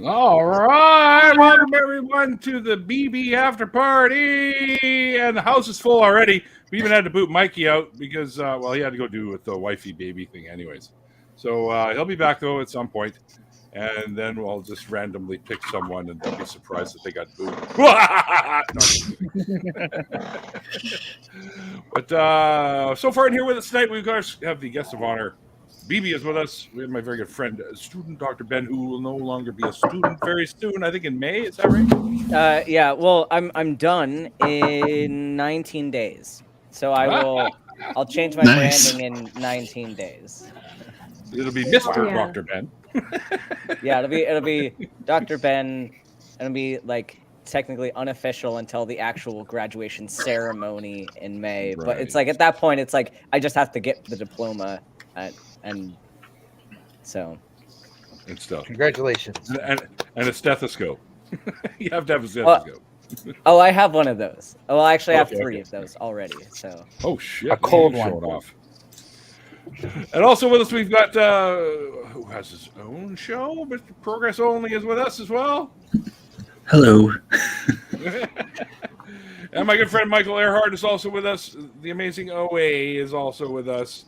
All right, welcome everyone to the BB after party, and the house is full already. We even had to boot Mikey out because, he had to go do with the wifey baby thing, anyways. So he'll be back though at some point, and then we'll just randomly pick someone, and they'll be surprised that they got booed. But so far in here with us tonight, we have the guest of honor. BB is with us. We have my very good friend, student Dr. Ben, who will no longer be a student very soon. I think in May. Is that right? Yeah. Well, I'm done in 19 days, so I'll change my branding in 19 days. It'll be Mr. Dr. Ben. Yeah, it'll be Dr. Ben. It'll be like technically unofficial until the actual graduation ceremony in May. Right. But it's like at that point, it's like I just have to get the diploma. And stuff. Congratulations. And a stethoscope. You have to have a stethoscope. I have one of those. Well, I actually have three of those already. So. Oh shit! A cold one. Showing off. And also with us, we've got who has his own show. Mr. Progress Only is with us as well. Hello. And my good friend Michael Earhart is also with us. The amazing OA is also with us.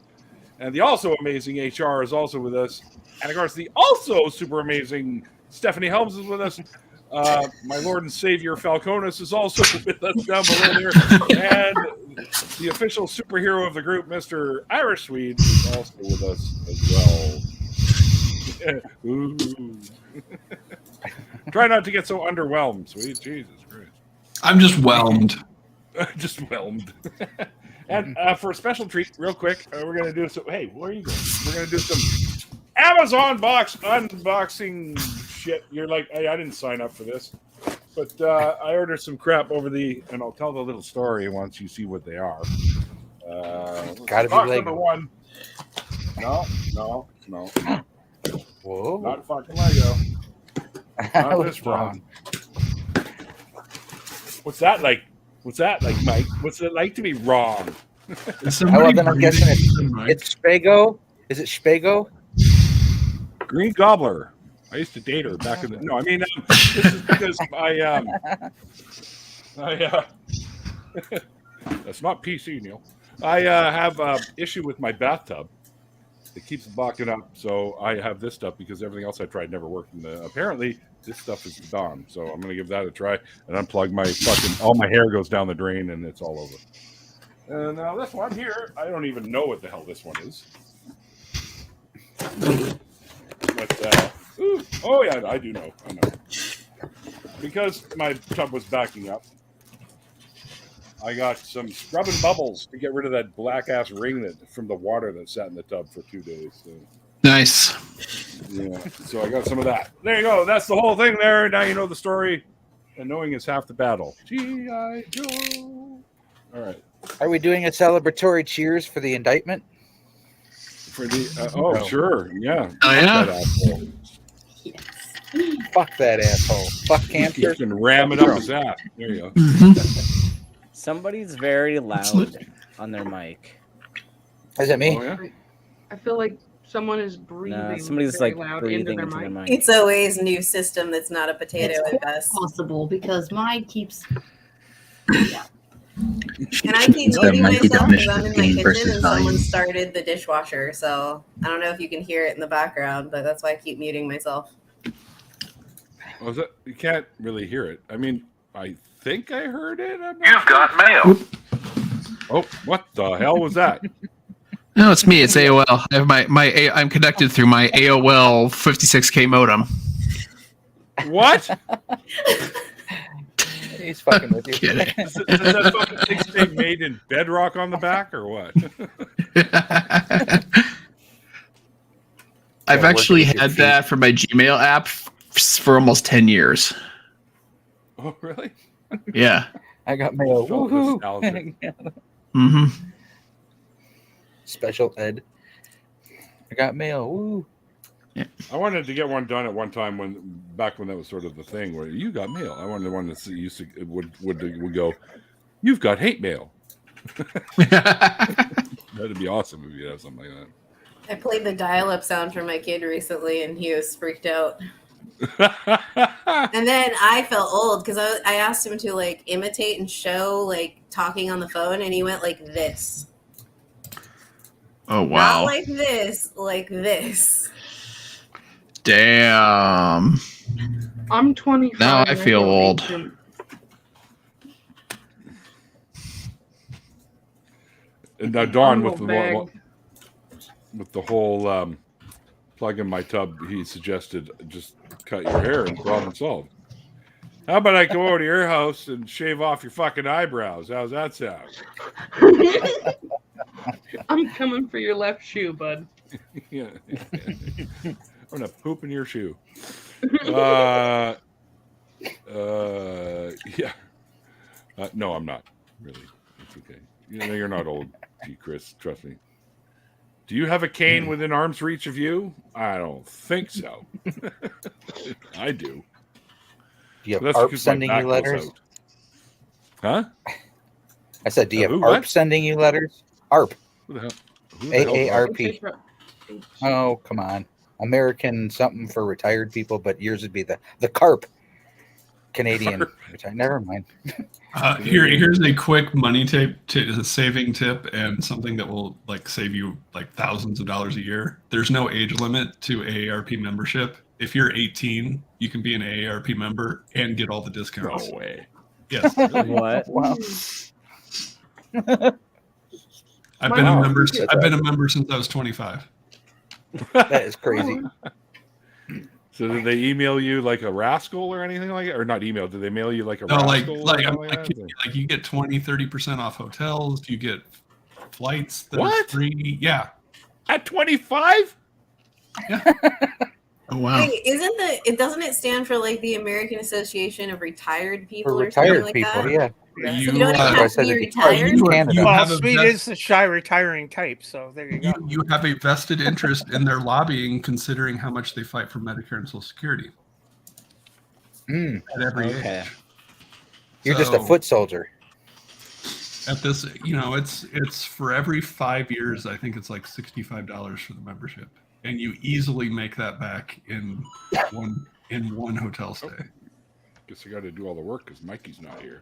And the also amazing HR is also with us. And of course, the also super amazing Stephanie Helms is with us. My Lord and Savior Falconis is also with us down below there. And the official superhero of the group, Mr. Irish Swede, is also with us as well. Ooh. Try not to get so underwhelmed, Swede. Jesus Christ. I'm just whelmed. Just whelmed. And for a special treat, real quick, we're going to do some... Hey, where are you going? We're going to do some Amazon box unboxing shit. You're like, hey, I didn't sign up for this. But I ordered some crap over and I'll tell the little story once you see what they are. Gotta be box Lego. number one. No. Whoa. Not fucking Lego. I was wrong. What's that like? Mike? What's it like to be wrong? Then I'm guessing it's Spago. Is it Spago? Green Gobbler. I used to date her back in the... No, I mean, this is because that's not PC, Neil. I have an issue with my bathtub. It keeps blocking up, so I have this stuff because everything else I tried never worked. And apparently, this stuff is gone. So I'm going to give that a try and unplug my all my hair goes down the drain and it's all over. And now this one here, I don't even know what the hell this one is. But, oh yeah, I do know. I know. Because my tub was backing up, I got some scrubbing bubbles to get rid of that black-ass ring from the water that sat in the tub for 2 days. So. Nice. Yeah, so I got some of that. There you go. That's the whole thing there. Now you know the story. And knowing is half the battle. G.I. Joe. All right. Are we doing a celebratory cheers for the indictment? For the no. Sure. Yeah. Oh, yeah. Yes. Fuck that asshole. Fuck cancer. You can ram it up his ass. There you go. Mm-hmm. Somebody's very loud on their mic. Is it me? Oh, yeah? I feel like someone is breathing. No, somebody's very like loud breathing into their mic. It's always a new system that's not a potato It's at best. possible because mine keeps. Yeah. And I keep So muting it might be myself because definition I'm of in my gain kitchen versus and someone volume. started the dishwasher. So I don't know if you can hear it in the background, but that's why I keep muting myself. Oh, you can't really hear it. I mean, I think I heard it. You've got mail. Oh, what the hell was that? No, it's me. It's AOL. I have I'm connected through my AOL 56K modem. What? He's fucking with you. Kidding. Is that fucking thing stay made in bedrock on the back or what? I've actually had that for my Gmail app for almost 10 years. Oh, really? Yeah. I got mail. Felt Woohoo. nostalgic. Mm-hmm. Special ed. I got mail. Woo. I wanted to get one done at one time back when that was sort of the thing where you got mail. I wanted one that would go, you've got hate mail. That'd be awesome if you have something like that. I played the dial-up sound for my kid recently, and he was freaked out. And then I felt old because I asked him to like imitate and show like talking on the phone, and he went like this. Oh Not wow! like this, like this. Damn. I'm 25. Now I and feel old. ancient. And now Dawn I'm with the whole plug in my tub, he suggested just cut your hair and problem solved. How about I go over to your house and shave off your fucking eyebrows? How's that sound? I'm coming for your left shoe, bud. Yeah. I'm gonna poop in your shoe. Yeah. No, I'm not. Really. It's okay. You know, you're not old, Chris. Trust me. Do you have a cane within arm's reach of you? I don't think so. I do. Do you have That's ARP because my sending back you goes letters? out. Huh? I said, do you have who, ARP what? sending you letters? ARP. Who the hell? Who the hell's AARP. Oh, come on. American something for retired people, but yours would be the CARP. Canadian. Never mind. Here's a quick money saving tip, and something that will like save you like thousands of dollars a year. There's no age limit to AARP membership. If you're 18, you can be an AARP member and get all the discounts. No way. Yes. What? Wow. I've been a member. I've been a member since I was 25. That is crazy. So did they email you like a rascal or anything like that? Or not email, did they mail you like a No, rascal? like that? you get 20-30% off hotels. You get flights that What? are free. Yeah. At 25? Oh wow! Wait, doesn't it stand for like the American Association of Retired People For or something retired like people, that? yeah. So You, you don't even uh, have to be retired. Canada. Well, have a Swede vest- is the shy retiring type, so there you go. you have a vested interest in their lobbying, considering how much they fight for Medicare and Social Security at every Okay. age. You're just a So, foot soldier. at this, it's for every 5 years. I think it's like $65 for the membership, and you easily make that back in one hotel stay. Guess I got to do all the work because Mikey's not here.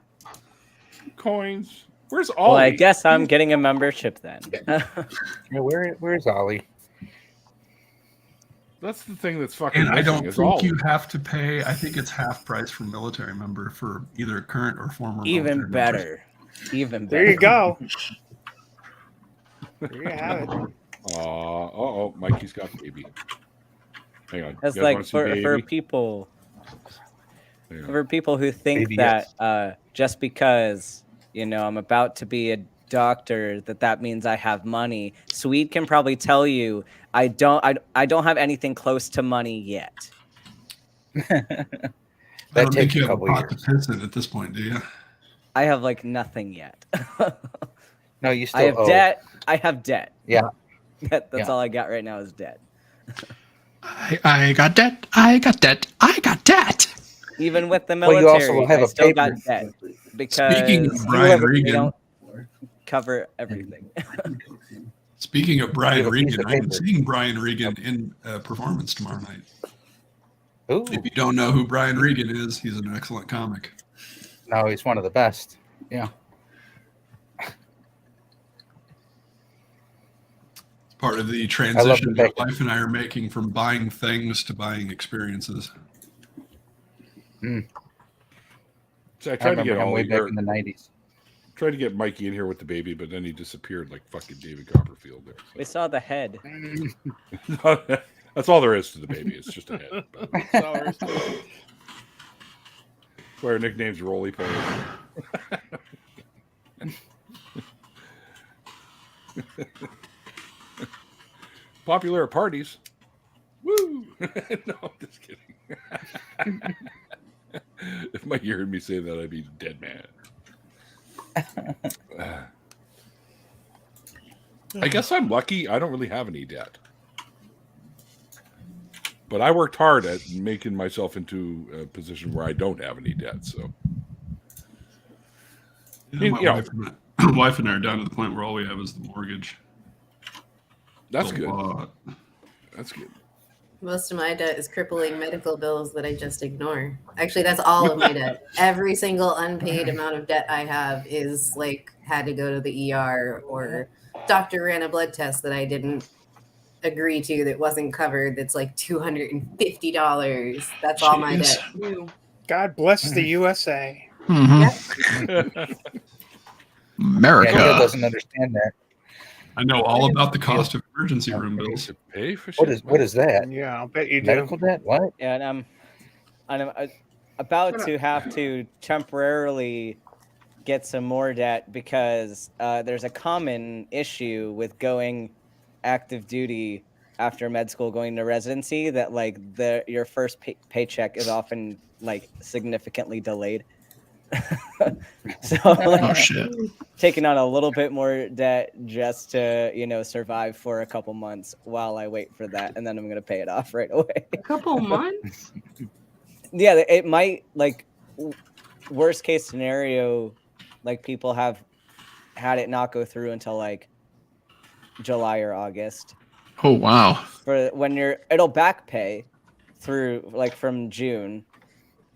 Coins. Where's Ollie? Well, I guess I'm getting a membership then. Yeah, where's Ollie? That's the thing that's fucking And I missing don't is think Ollie. you have to pay. I think it's half price for military member for either current or former. Even military members. better. Even better. There you go. There you have it. Oh, Mikey's got baby. Hang on. That's You guys like wanna see for baby? people Hang on. for people who think Baby, that just because I'm about to be a doctor that means I have money. Swede can probably tell you I don't have anything close to money yet. I don't think takes you a have a couple pot years. to piss in at this point, do you? I have like nothing yet. No, you still I have owe. debt. I have debt. Yeah. That's Yeah. all I got right now is debt. I got debt. I got debt. I got debt. Even with the Well, you military, also have I a still paper. got debt because Speaking of Brian they Regan, don't cover everything. speaking of Brian You have a piece Regan, of I'm paper. seeing Brian Regan in a performance tomorrow night. Ooh, If you don't know who Brian Regan is, he's an excellent comic. no, he's one of the best. Yeah. It's part of the I love transition the my wife and I are making from buying things to buying experiences. So I I tried to remember get him way Ollie back here. in the 90s. Tried to get Mikey in here with the baby, but then he disappeared like fucking David Copperfield there. We saw the head. So. That's all there is to the baby. It's just a head. But that's why our nickname's Roly Poly. Popular at parties. Woo! No, I'm just kidding. If Mikey heard me say that, I'd be a dead man. I guess I'm lucky. I don't really have any debt. But I worked hard at making myself into a position where I don't have any debt. So My wife and I are down to the point where all we have is the mortgage. that's A good. lot. That's good. Most of my debt is crippling medical bills that I just ignore. Actually, that's all of my debt. Every single unpaid amount of debt I have is like had to go to the ER or doctor ran a blood test that I didn't agree to that wasn't covered. That's like $250. That's all my Jeez. debt. Ew. God bless the USA. Mhm. America. Canada doesn't understand that. I know all about the cost of emergency room bills. To pay for What shit? is that? Yeah, I'll bet you do. Medical debt? What? Yeah, and I'm about to have to temporarily get some more debt because there's a common issue with going active duty after med school, going to residency, that like your first paycheck is often like significantly delayed. So like, Oh shit. taking on a little bit more debt just to survive for a couple months while I wait for that, and then I'm gonna pay it off right away. A couple months? Yeah, it might, like, worst case scenario, like people have had it not go through until like July or August. Oh wow. For when it'll back pay through like from June,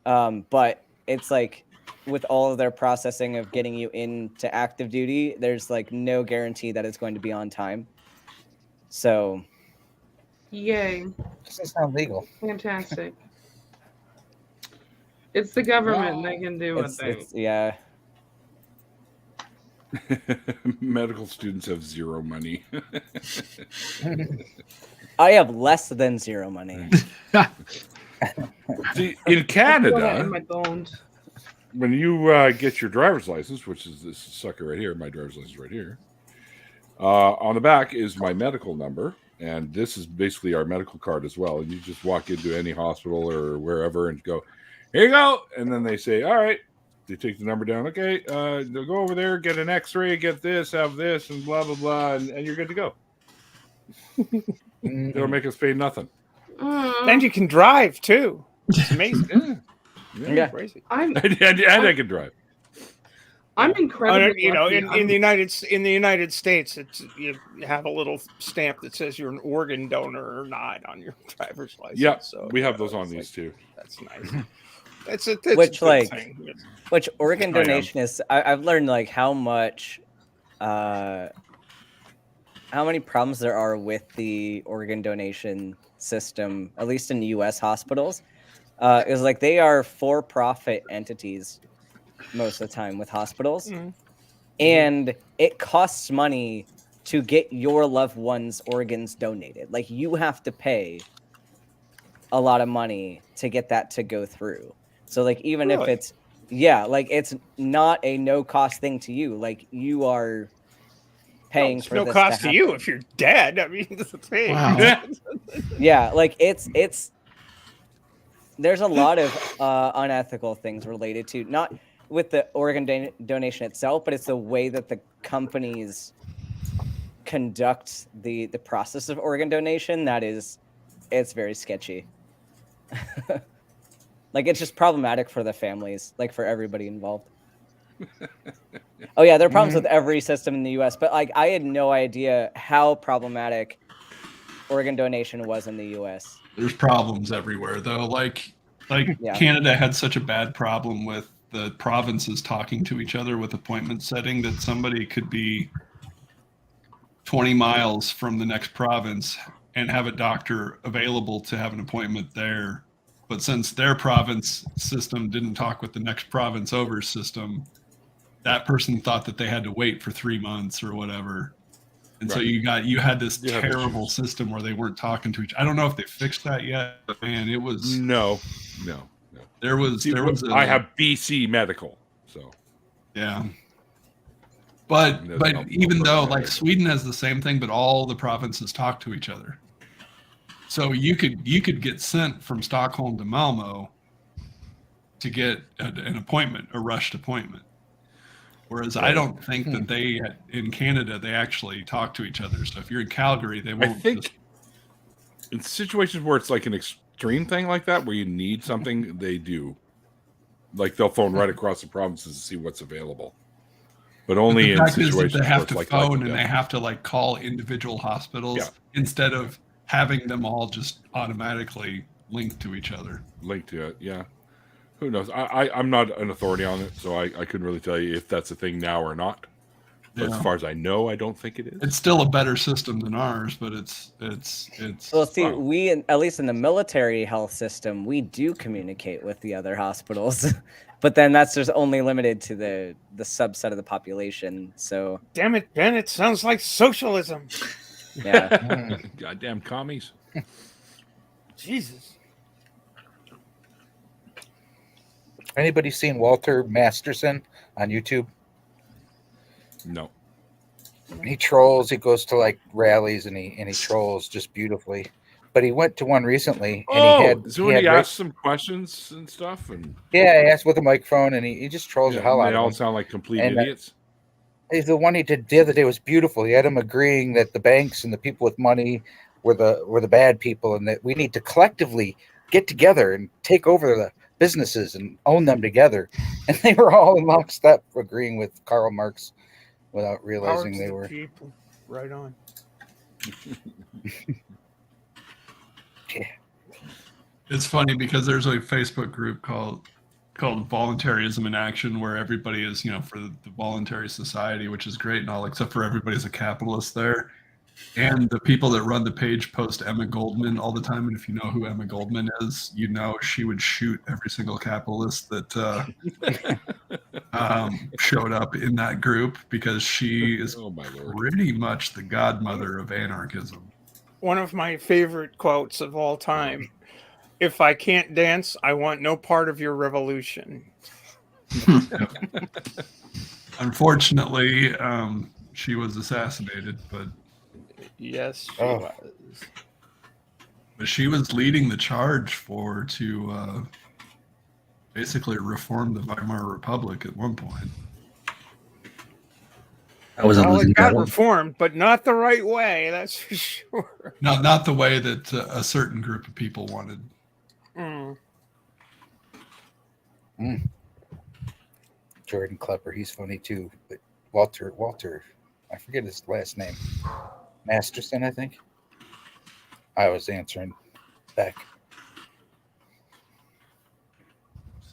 but it's like with all of their processing of getting you into active duty, there's like no guarantee that it's going to be on time. So Yay. Doesn't sound legal. Fantastic. It's the government. They can do what they... yeah. Medical students have zero money. I have less than zero money. See, in Feel that in Canada, my bones. when you get your driver's license, which is this sucker right here, my driver's license right here, on the back is my medical number, and this is basically our medical card as well. And you just walk into any hospital or wherever and go, here you go. And then they say, all right, they take the number down. Okay, they'll go over there, get an x-ray, get this, have this, and blah, blah, blah, and you're good to go. They don't make us pay nothing. And you can drive too. It's amazing. Yeah. Crazy. I'm And I can drive. incredibly lucky. In the United States, it's you have a little stamp that says you're an organ donor or not on your driver's license. Yeah, so we have those on these too. That's nice. That's a Which, good like, thing. Which organ I am. donation is? I've learned like how many problems there are with the organ donation system, at least in U.S. hospitals. Is like they are for-profit entities most of the time with hospitals, and it costs money to get your loved one's organs donated. Like you have to pay a lot of money to get that to go through. So like even if Really? it's like it's not a no-cost thing to you. Like you are paying It's for no this cost to happen. you if you're dead. I mean, that's the thing. Wow. Yeah, like it's there's a lot of unethical things related to, not with the organ donation itself, but it's the way that the companies conduct the process of organ donation. It's very sketchy. Like it's just problematic for the families, like for everybody involved. Oh yeah, there are problems with every system in the US, but like I had no idea how problematic organ donation was in the US. There's problems everywhere though. Like Yeah. Canada had such a bad problem with the provinces talking to each other with appointment setting that somebody could be 20 miles from the next province and have a doctor available to have an appointment there. But since their province system didn't talk with the next province over system, that person thought that they had to wait for 3 months or whatever. And so Right. you had this You have terrible issues. system where they weren't talking to each. I don't know if they fixed that yet, but man, it was No. there was See, I have BC medical, so yeah. But There's but no even though program like there. Sweden has the same thing, but all the provinces talk to each other. So you could get sent from Stockholm to Malmo to get an appointment, a rushed appointment. Whereas I don't think that they in Canada they actually talk to each other. So if you're in Calgary, they I won't. think in situations where it's like an extreme thing like that, where you need something, they do. Like they'll phone right across the provinces to see what's available, but only the in fact is that situations they where have it's to like phone life and or they death. have to like call individual hospitals Yeah. instead of having them all just automatically linked to each other. Linked to it, yeah. Who knows? I'm not an authority on it, so I couldn't really tell you if that's a thing now or not. But Yeah. as far as I know, I don't think it is. It's still a better system than ours, but it's. Well, see, Wow. we, at least in the military health system, we do communicate with the other hospitals, but then that's just only limited to the subset of the population. So, Damn it, Ben! It sounds like socialism. yeah. Goddamn commies. Jesus. Anybody seen Walter Masterson on YouTube? No. He trolls. He goes to like rallies and he trolls just beautifully. But he went to one recently and so when he asked some questions and stuff, and he asked with a microphone and he just trolls the hell out they of all them. sound like complete And, idiots. The one he did the other day was beautiful. He had him agreeing that the banks and the people with money were the bad people, and that we need to collectively get together and take over the businesses and own them together. And they were all in lockstep agreeing with Karl Marx without realizing they were. People. Right on. Yeah. It's funny because there's a Facebook group called Voluntarism in Action, where everybody is, for the voluntary society, which is great and all, except for everybody's a capitalist there. And the people that run the page post Emma Goldman all the time. And if you know who Emma Goldman is, she would shoot every single capitalist that showed up in that group, because she is pretty much the godmother of anarchism. One of my favorite quotes of all time: "If I can't dance, I want no part of your revolution." Unfortunately, she was assassinated, but yes, she was. But she was leading the charge to basically reform the Weimar Republic at one point. It got reformed, but not the right way. That's for sure. Not the way that a certain group of people wanted. Jordan Klepper, he's funny too. But Walter, I forget his last name. Masterson, I think. I was answering back.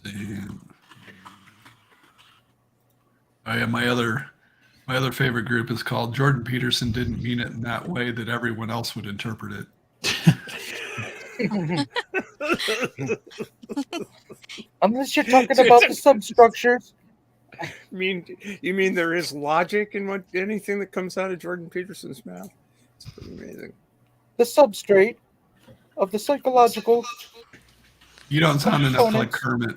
See. Oh yeah, my other favorite group is called Jordan Peterson Didn't Mean It in That Way That Everyone Else Would Interpret It. Unless you're talking about the substructures. You mean there is logic in anything that comes out of Jordan Peterson's mouth? It's pretty amazing. The substrate of the psychological. You don't sound enough like Kermit.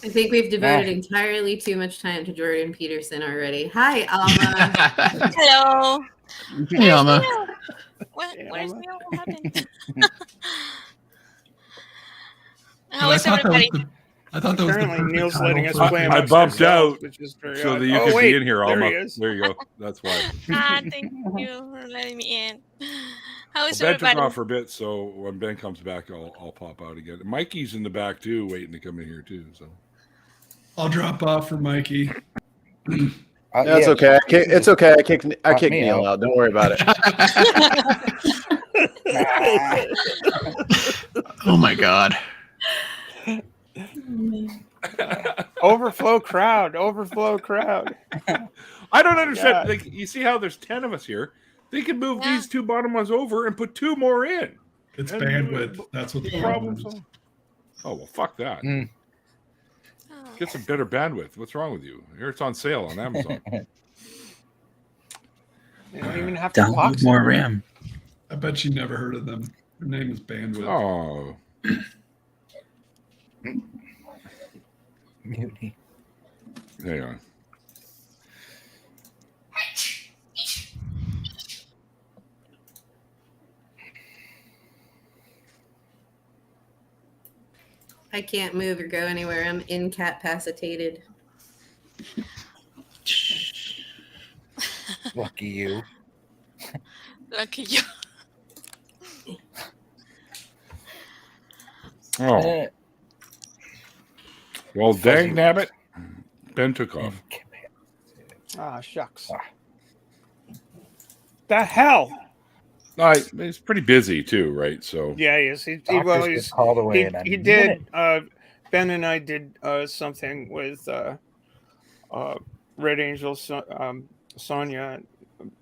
I think we've devoted entirely too much time to Jordan Peterson already. Hi, Alma. Hello. Hey, Alma. Where's Neil? What happened? How is everybody? I thought that was Apparently the perfect Neil's title letting us for- play I amongst bumped ourselves, out which is very so odd. that you Oh, could wait, be in here, there Alma. he is. There you go. That's why. Thank you for letting me in. How is Ben took everybody? off for a bit, so when Ben comes back, I'll pop out again. Mikey's in the back too, waiting to come in here too. So I'll drop off for Mikey. That's okay. It's okay. I kicked me Neil out. Don't worry about it. Oh my God. Overflow crowd. I don't understand. God. Like, you see how there's 10 of us here? They could move these two bottom ones over and put 2 more in. It's bandwidth. That's what the problem is. Oh well, fuck that. Get some better bandwidth. What's wrong with you? Here it's on sale on Amazon. You don't even have to Download box more it. RAM. I bet you never heard of them. Their name is Bandwidth. Oh. Mutiny. Hang on. I can't move or go anywhere. I'm incapacitated. Lucky you. Lucky you. Oh. Well, dang nabbit. Ben took off. Ah, shucks. The hell? He's pretty busy too, right? So Yeah, he is. Doctors get called away in a he minute. did. Ben and I did something with Red Angel Sonia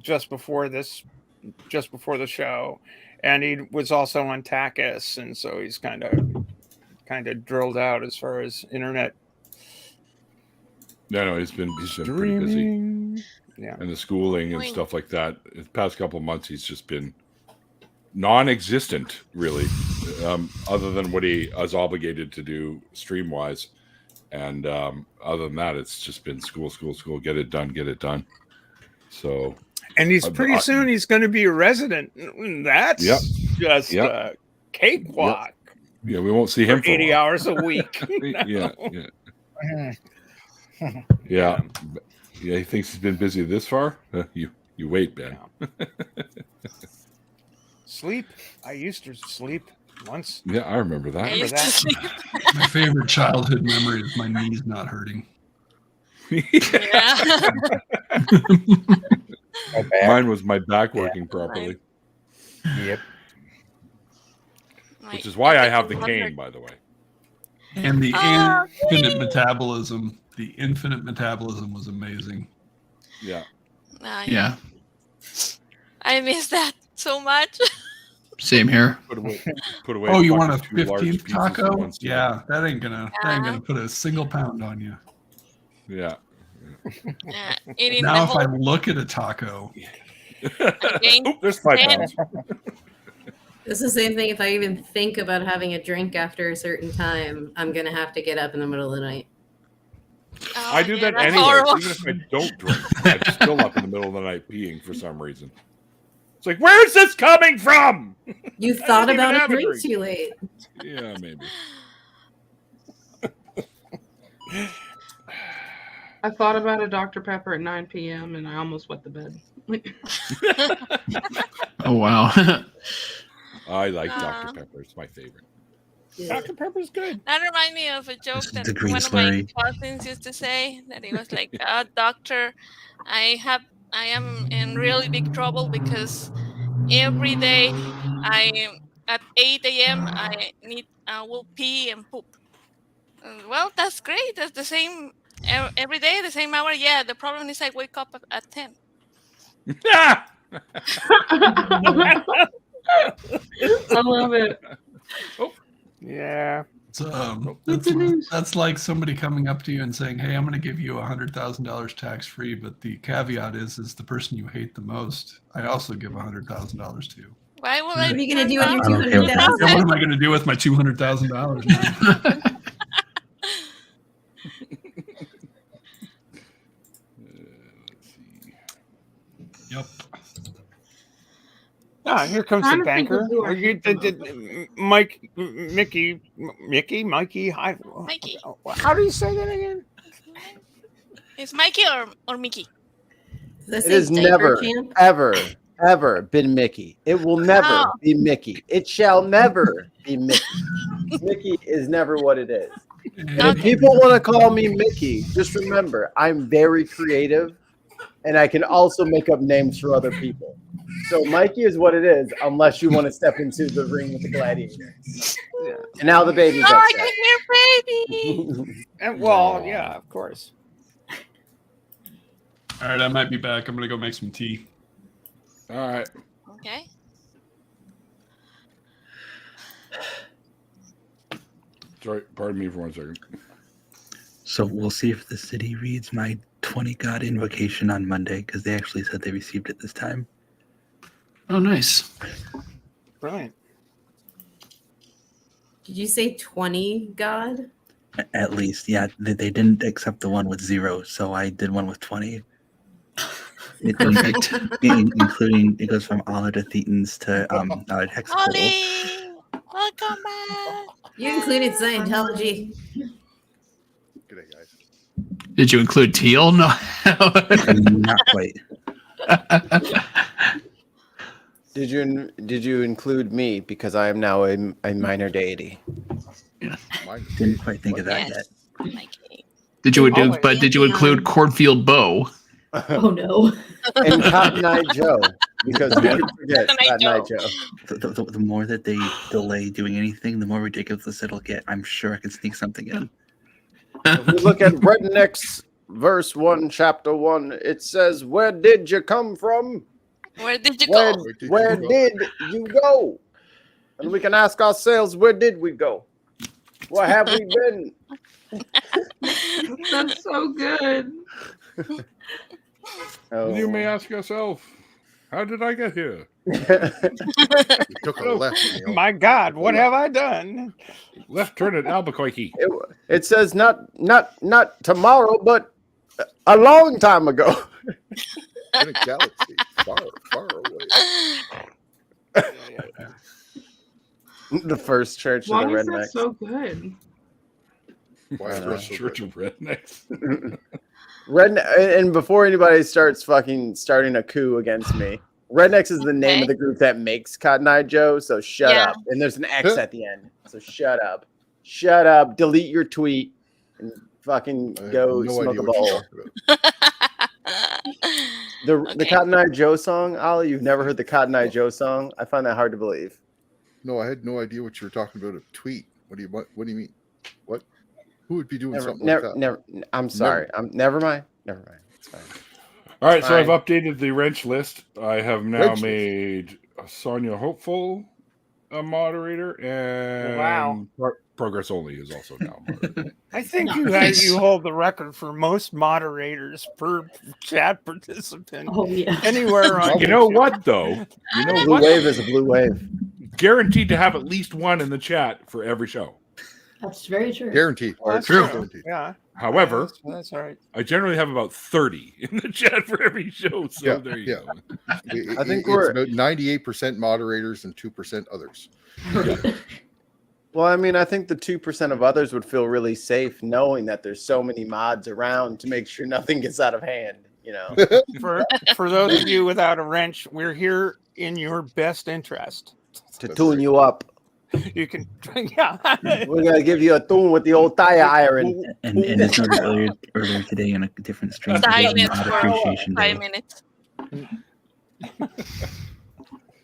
just before the show, and he was also on TACUS, and so he's kind of drilled out as far as internet. No, he's been pretty busy. Yeah, and the schooling and stuff like that. The past couple of months, he's just been non-existent, really, other than what he is obligated to do stream-wise. And other than that, it's just been school, get it done. So, and he's pretty soon he's going to be a resident. That's just a cakewalk. Yeah, we won't see him for 80 hours a week. Yeah. Yeah, he thinks he's been busy this far. You wait, Ben. Sleep. I used to sleep once. Yeah, I remember that. My favorite childhood memory is my knees not hurting. Mine was my back working properly. Yep. Which is why I have the cane, by the way. And the infinite metabolism. The infinite metabolism was amazing. Yeah. Yeah. I miss that so much. Same here. Put away. Oh, you want a fucking 2 large 15th pieces at taco? once. Yeah, that ain't gonna put a single pound on you. Yeah. Eating Now, the if I whole look at a taco, there's 5 pounds. It's the same thing. If I even think about having a drink after a certain time, I'm gonna have to get up in the middle of the night. I do that anyway. Even if I don't drink, I'm still up in the middle of the night peeing for some reason. It's like, where's this coming from? You thought about it way too late. Yeah, maybe. I thought about a Dr. Pepper at 9 p.m. and I almost wet the bed. Oh, wow. I like Dr. Pepper. It's my favorite. Dr. Pepper's good. That reminds me of a joke that the green one slurry. of my cousins used to say. That he was like, "Doctor, I am in really big trouble because every day at 8 a.m. I will pee and poop." Well, that's great. That's the same every day, the same hour. Yeah, the problem is I wake up at 10. I love it. Yeah. That's like somebody coming up to you and saying, "Hey, I'm going to give you $100,000 tax free, but the caveat is the person you hate the most. I also give $100,000 to." Why would What I are be you gonna do with your $200,000? What am I going to do with my $200,000? Yep. Ah, here comes the banker. Mikey. Hi. Mikey. How do you say that again? It's Mikey or Mickey? It has never, ever been Mickey. It will never be Mickey. It shall never be Mickey. Mickey is never what it is. And if people want to call me Mickey, just remember, I'm very creative, and I can also make up names for other people. So Mikey is what it is, unless you want to step into the ring with the gladiators. Yeah. And now the baby's upset. I can hear baby. And well, yeah, of course. All right, I might be back. I'm going to go make some tea. All right. Okay. Sorry, pardon me for 1 second. So we'll see if the city reads my 20 God invocation on Monday, because they actually said they received it this time. Oh, nice. Brilliant. Did you say 20 God? At least, yeah. They didn't accept the one with 0, so I did one with 20. Perfect. Including, it goes from Allah to Thetans to Hexapole. Ollie, welcome back. You included Scientology. Good day, guys. Did you include teal? No. Not quite. Did you include me because I am now a minor deity? Yeah. Didn't quite think of that Yes. yet. Mikey. Did you include Cornfield Bow? Oh no. And Cotton Eye Joe. because we can forget that night, Joe. The more that they delay doing anything, the more ridiculous it'll get. I'm sure I can sneak something in. If we look at Rednecks verse 1, chapter 1, it says, "Where did you come from? Where did you go? Where did you go?" And we can ask ourselves, where did we go? Where have we been? That's so good. You may ask yourself, how did I get here? You took a left. Neil. My God, what have I done? Left turn at Albuquerque. It says not tomorrow, but a long time ago. In a galaxy far, far away. The first church Why of the is that rednecks. so good? Why First church of rednecks. And before anybody starts starting a coup against me, Rednecks is the name of the group that makes Cotton Eye Joe, so shut up. And there's an X at the end, so shut up. Shut up, delete your tweet, and fucking go smoke a bowl. The Cotton Eye Joe song, Ollie, you've never heard the Cotton Eye Joe song? I find that hard to believe. No, I had no idea what you were talking about. A tweet. What do you mean? What? Who would be doing something like that? I'm sorry. Never mind. It's fine. All right, so I've updated the wrench list. I have now made Sonia Hopeful a moderator, and Progress Only is also now a moderator. I think you hold the record for most moderators per chat participant. Oh, yeah. Anywhere on You know what, though? You know Blue what? wave is a blue wave. Guaranteed to have at least one in the chat for every show. That's very true. Guaranteed. That's True. Guaranteed. Yeah. However, that's all right. I generally have about 30 in the chat for every show. So there you go. I think it's about 98% moderators and 2% others. Well, I mean, I think the 2% of others would feel really safe knowing that there's so many mods around to make sure nothing gets out of hand. You know, For those of you without a wrench, we're here in your best interest to tune you up. You can, yeah. We're gonna give you a tune with the old tire iron. And as noted earlier today in a different stream, Silence Mod for Appreciation 5 Day. minutes.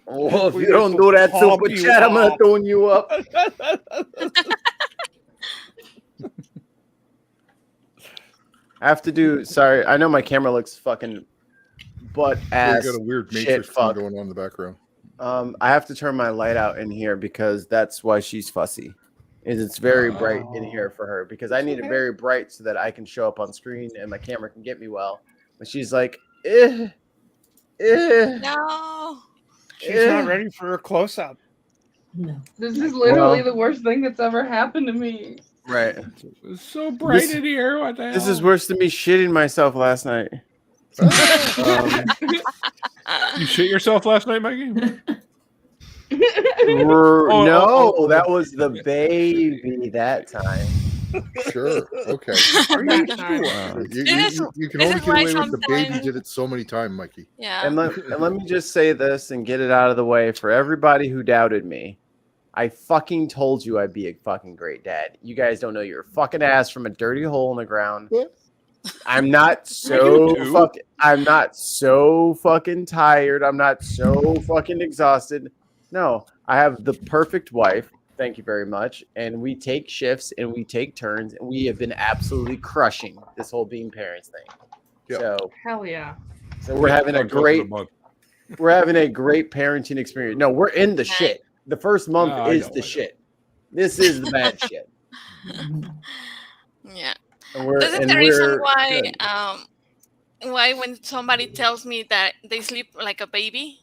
Oh, if you don't do that super chat, I'm gonna tune you up. I have to do. Sorry, I know my camera looks fucking butt ass. You got a weird shit matrix fuck. going on in the background. I have to turn my light out in here because that's why she's fussy. It's very bright in here for her because I need it very bright so that I can show up on screen and my camera can get me well. But she's like, No. She's not ready for a close up. No. This is literally the worst thing that's ever happened to me. Right. It's so bright in here. What the hell? This is worse than me shitting myself last night. You shit yourself last night, Maggie? No, that was the baby that time. Sure. Okay. Are you sure? You can only get away with the baby did it so many times, Mikey. Yeah. And let me just say this and get it out of the way for everybody who doubted me. I fucking told you I'd be a fucking great dad. You guys don't know your fucking ass from a dirty hole in the ground. I'm not so fucking tired. I'm not so fucking exhausted. No, I have the perfect wife. Thank you very much. And we take shifts and we take turns and we have been absolutely crushing this whole being parents thing. Yep. So Hell yeah. we're having a great parenting experience. No, we're in the shit. The first month is the shit. This is the bad shit. Yeah. And This is the reason why when somebody tells me that they sleep like a baby,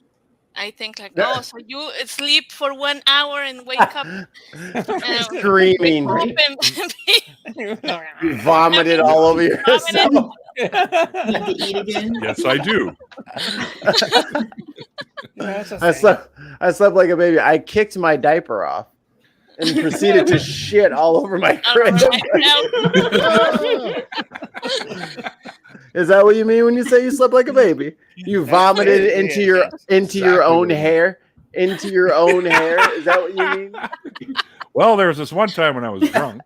I think like, oh, so you sleep for 1 hour and wake up screaming. You vomited all over yourself. You have to eat again. Yes, I do. I slept like a baby. I kicked my diaper off and proceeded to shit all over my crib. Is that what you mean when you say you slept like a baby? You vomited into your own hair? Into your own hair? Is that what you mean? Well, there was this one time when I was drunk.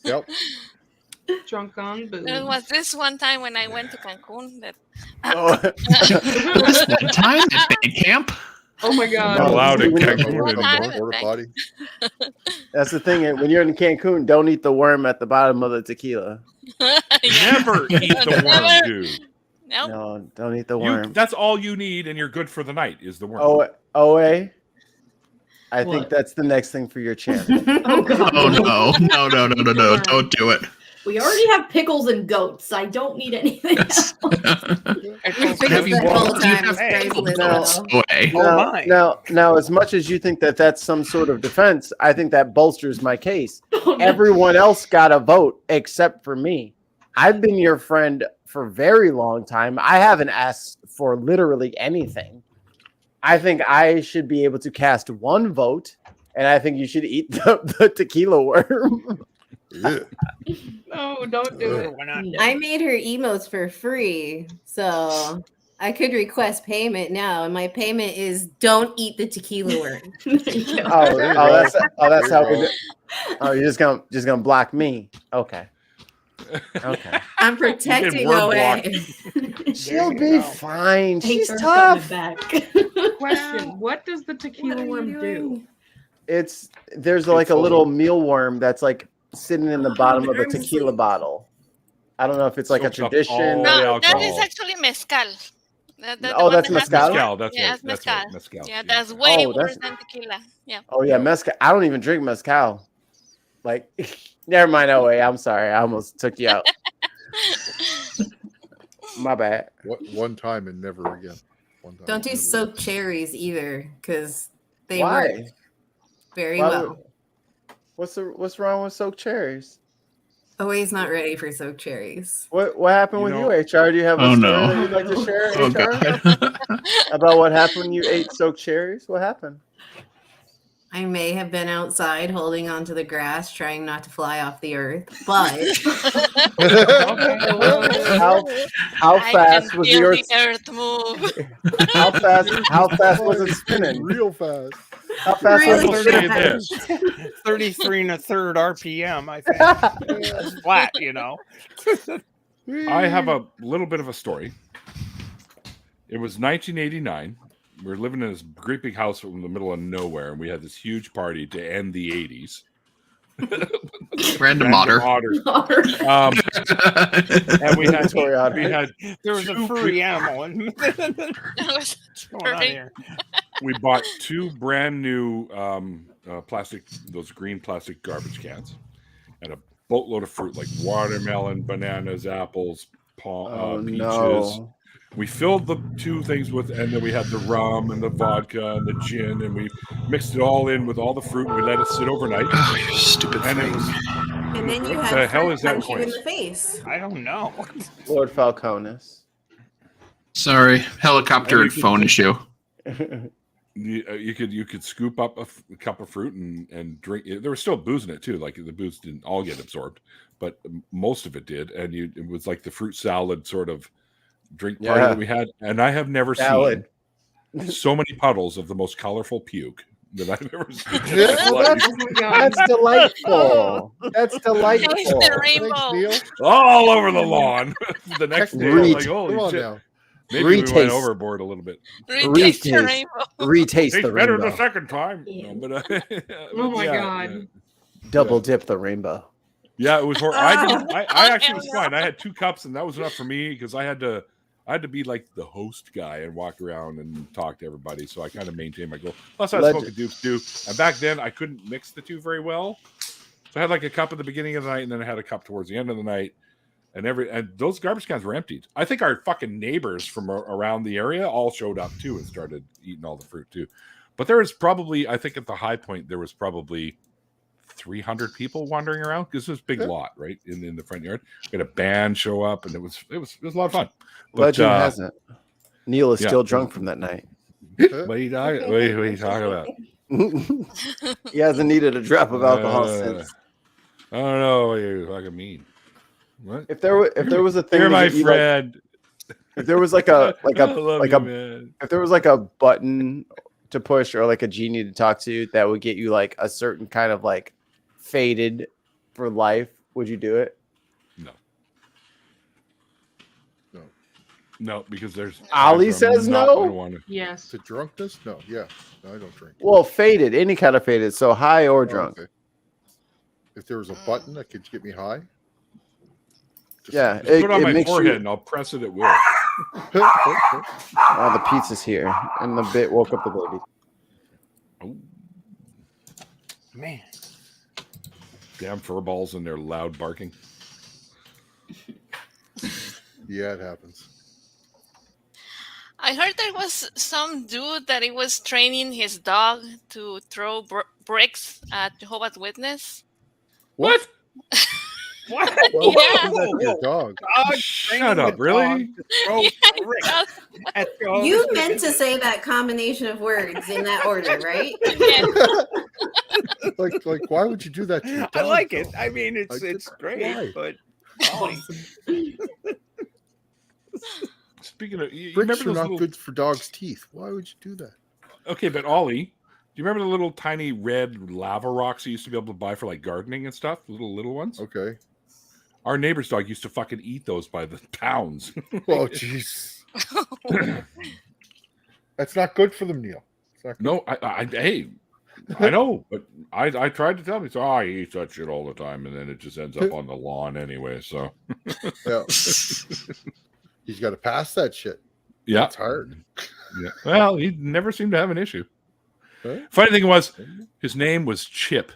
Yep. Drunk on booze. There was this one time when I went to Cancun that This one time at band camp. Oh my God. Not allowed in Porta potty. That's the thing. When you're in Cancun, don't eat the worm at the bottom of the tequila. Never eat the worm, dude. Nope. No, don't eat the worm. That's all you need, and you're good for the night. Is the worm? OA. I think that's the next thing for your channel. Oh God. Oh no! Don't do it. We already have pickles and goats. I don't need anything else. Now, as much as you think that that's some sort of defense, I think that bolsters my case. Oh, no. Everyone else got a vote except for me. I've been your friend for a very long time. I haven't asked for literally anything. I think I should be able to cast one vote, and I think you should eat the tequila worm. Yeah. No, don't do it. Why not? I made her emotes for free, so I could request payment now, and my payment is don't eat the tequila worm. That's how we do. Oh, you're just gonna block me? Okay. I'm protecting OA. She'll be fine. She's HR's tough. Question: what does the tequila worm do? There's like a little mealworm that's like sitting in the bottom of a tequila bottle. I don't know if it's like a tradition. No, that is actually mezcal. That's mezcal? That's mezcal. Yeah, that's way worse than tequila. Yeah. Oh yeah, mezcal. I don't even drink mezcal. Like, never mind. Oh wait, I'm sorry. I almost took you out. My bad. One time and never again. Don't do soaked cherries either, because they Why? work very well. What's wrong with soaked cherries? OA's not ready for soaked cherries. What happened with you, HR? Do you have a story that you'd like to share, HR? About what happened when you ate soaked cherries? What happened? I may have been outside holding onto the grass, trying not to fly off the earth, but how fast was the earth move? How fast was it spinning? Real fast. How fast was it spinning? 33 and a third RPM, I think. It's flat, you know. I have a little bit of a story. It was 1989. We were living in this great big house in the middle of nowhere, and we had this huge party to end the 80s. Random otter. And we had there was a furry animal. We bought 2 brand new those green plastic garbage cans, and a boatload of fruit like watermelon, bananas, apples, peaches. No. We filled the 2 things with, and then we had the rum and the vodka and the gin, and we mixed it all in with all the fruit. And we let it sit overnight. Oh, you stupid thing! And then you what had the hell is that punch you in noise? the face. I don't know. Lord Falconis. Sorry, helicopter and phone issue. You could scoop up a cup of fruit and drink it. There was still booze in it too. Like the booze didn't all get absorbed, but most of it did. And it was like the fruit salad sort of drink party that we had. And I have never seen so many puddles of the most colorful puke that I've ever seen. That's delightful. That's delightful. Taste the rainbow. All over the lawn. The next day, I was like, holy shit. Now. Maybe we went overboard a little bit. Retaste the rainbow. Better the second time. Yeah. No, but, Oh my yeah, God. yeah. Double dip the rainbow. Yeah, it was horrible. I actually was fine. I had 2 cups, and that was enough for me because I had to be like the host guy and walk around and talk to everybody. So I kind of maintained my goal. Plus, I was smoking Duke too, and back then I couldn't mix the 2 very well. So I had like a cup at the beginning of the night, and then I had a cup towards the end of the night. And those garbage cans were emptied. I think our fucking neighbors from around the area all showed up too and started eating all the fruit too. But there was probably, I think at the high point, there was probably 300 people wandering around because it was a big lot, right? In the front yard. We had a band show up, and it was a lot of fun. But, Legend has it. Neil is still drunk from that night. What are you talking about? He hasn't needed a drop of alcohol since. I don't know what you fucking mean. What? If there was a thing, you're my friend. If there was if there was like a button to push or like a genie to talk to that would get you like a certain kind of like faded for life, would you do it? No. No, because there's Ali I'm says not no? gonna wanna- Yes. To drunkenness? No, yeah. No, I don't drink. Well, faded, any kind of faded, so high or drunk. Okay. If there was a button that could get me high. Yeah, Just put it on my forehead and I'll press it at will. Oh, the pizza's here, and the bit woke up the baby. Man. Damn fur balls and their loud barking. Yeah, it happens. I heard there was some dude that he was training his dog to throw bricks at Jehovah's Witness. What? What? Yeah. Your dog. Shut up, really? You meant to say that combination of words in that order, right? like, why would you do that to your dog? I like it. though? I mean, it's great, why? but Speaking of, you Bricks remember are those not little... good for dogs' teeth. Why would you do that? Okay, but Ollie, do you remember the little tiny red lava rocks you used to be able to buy for like gardening and stuff? Little ones? Okay. Our neighbor's dog used to fucking eat those by the pounds. Oh, jeez. That's not good for them, Neil. It's not good. No, hey, I know, but I tried to tell him. So he eats that shit all the time, and then it just ends up on the lawn anyway. So Yeah. He's got to pass that shit. yeah, It's hard. yeah. Well, he never seemed to have an issue. Huh? Funny thing was, his name was Chip.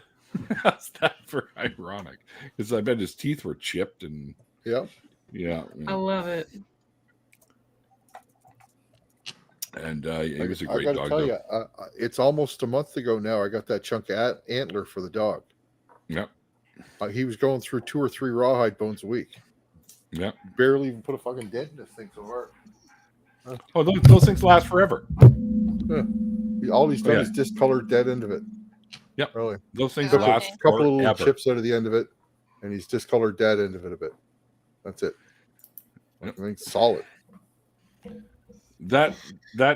How's that for ironic? Because I bet his teeth were chipped and Yeah. yeah. I love it. And he was a I great gotta dog. tell though. you, it's almost a month ago now. I got that chunk of antler for the dog. Yep. He was going through 2 or 3 rawhide bones a week. Yep. Barely even put a fucking dent in this thing so far. Oh, those things last forever. Yeah. All he's done is discolored dead end of it. Yep. Really. Those things Took last a couple of little forever. chips out of the end of it, and he's discolored dead end of it a bit. That's it. Yep. I think solid. That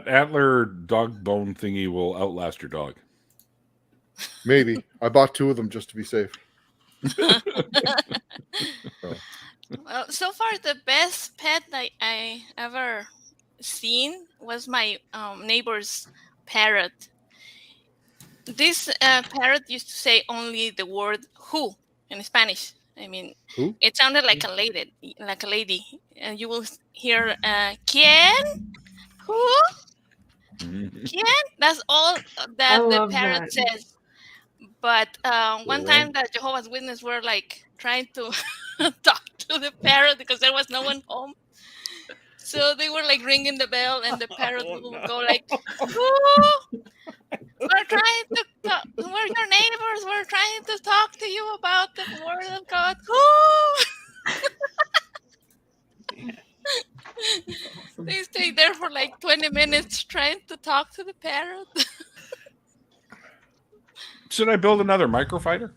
antler dog bone thingy will outlast your dog. Maybe. I bought 2 of them just to be safe. Well, so far the best pet that I ever seen was my neighbor's parrot. This parrot used to say only the word "who" in Spanish. I mean, Who? it sounded like a lady, and you will hear "quién," "who," "quién." That's all that the love parrot that. says. But one time that Jehovah's Witnesses were like trying to talk to the parrot because there was no one home. So they were like ringing the bell, and the parrot would go like, "Who? We're trying to talk. We're your neighbors. We're trying to talk to you about the word of God. Who?" They stayed there for like 20 minutes trying to talk to the parrot. Should I build another microfighter?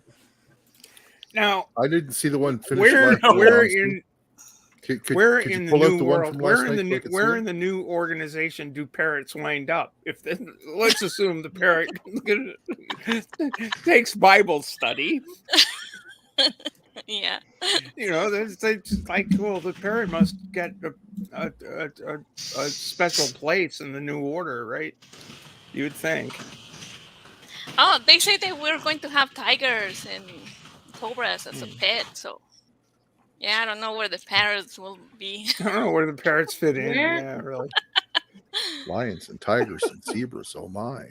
now I didn't see the one finish. we're last night, we're honestly. in Could we're you in the pull out new the one world. from Where last in the night so I new could see where it? in the new organization do parrots wind up? If let's assume the parrot takes Bible study. Yeah. You know, it's like, well, the parrot must get a special place in the new order, right? You would think. Oh, they say that we're going to have tigers and cobras as a pet. So, yeah, I don't know where the parrots will be. I don't know where the parrots fit in. Where? Yeah, really. Lions and tigers and zebras. Oh my!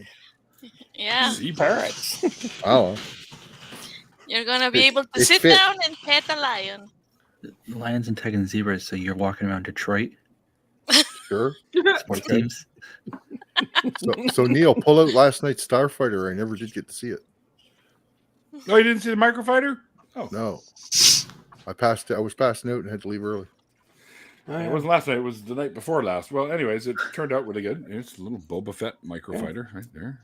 Yeah. Parrots. Oh, You're going to be able to it sit fit. down and pet a lion. Lions and tigers and zebras. So you're walking around Detroit. sure. Sports Okay. teams. So Neil, pull out last night's Starfighter. I never did get to see it. No, you didn't see the microfighter? Oh No, I was passing out and had to leave early. It wasn't last night. It was the night before last. Well, anyways, it turned out really good. It's a little Boba Fett microfighter right there.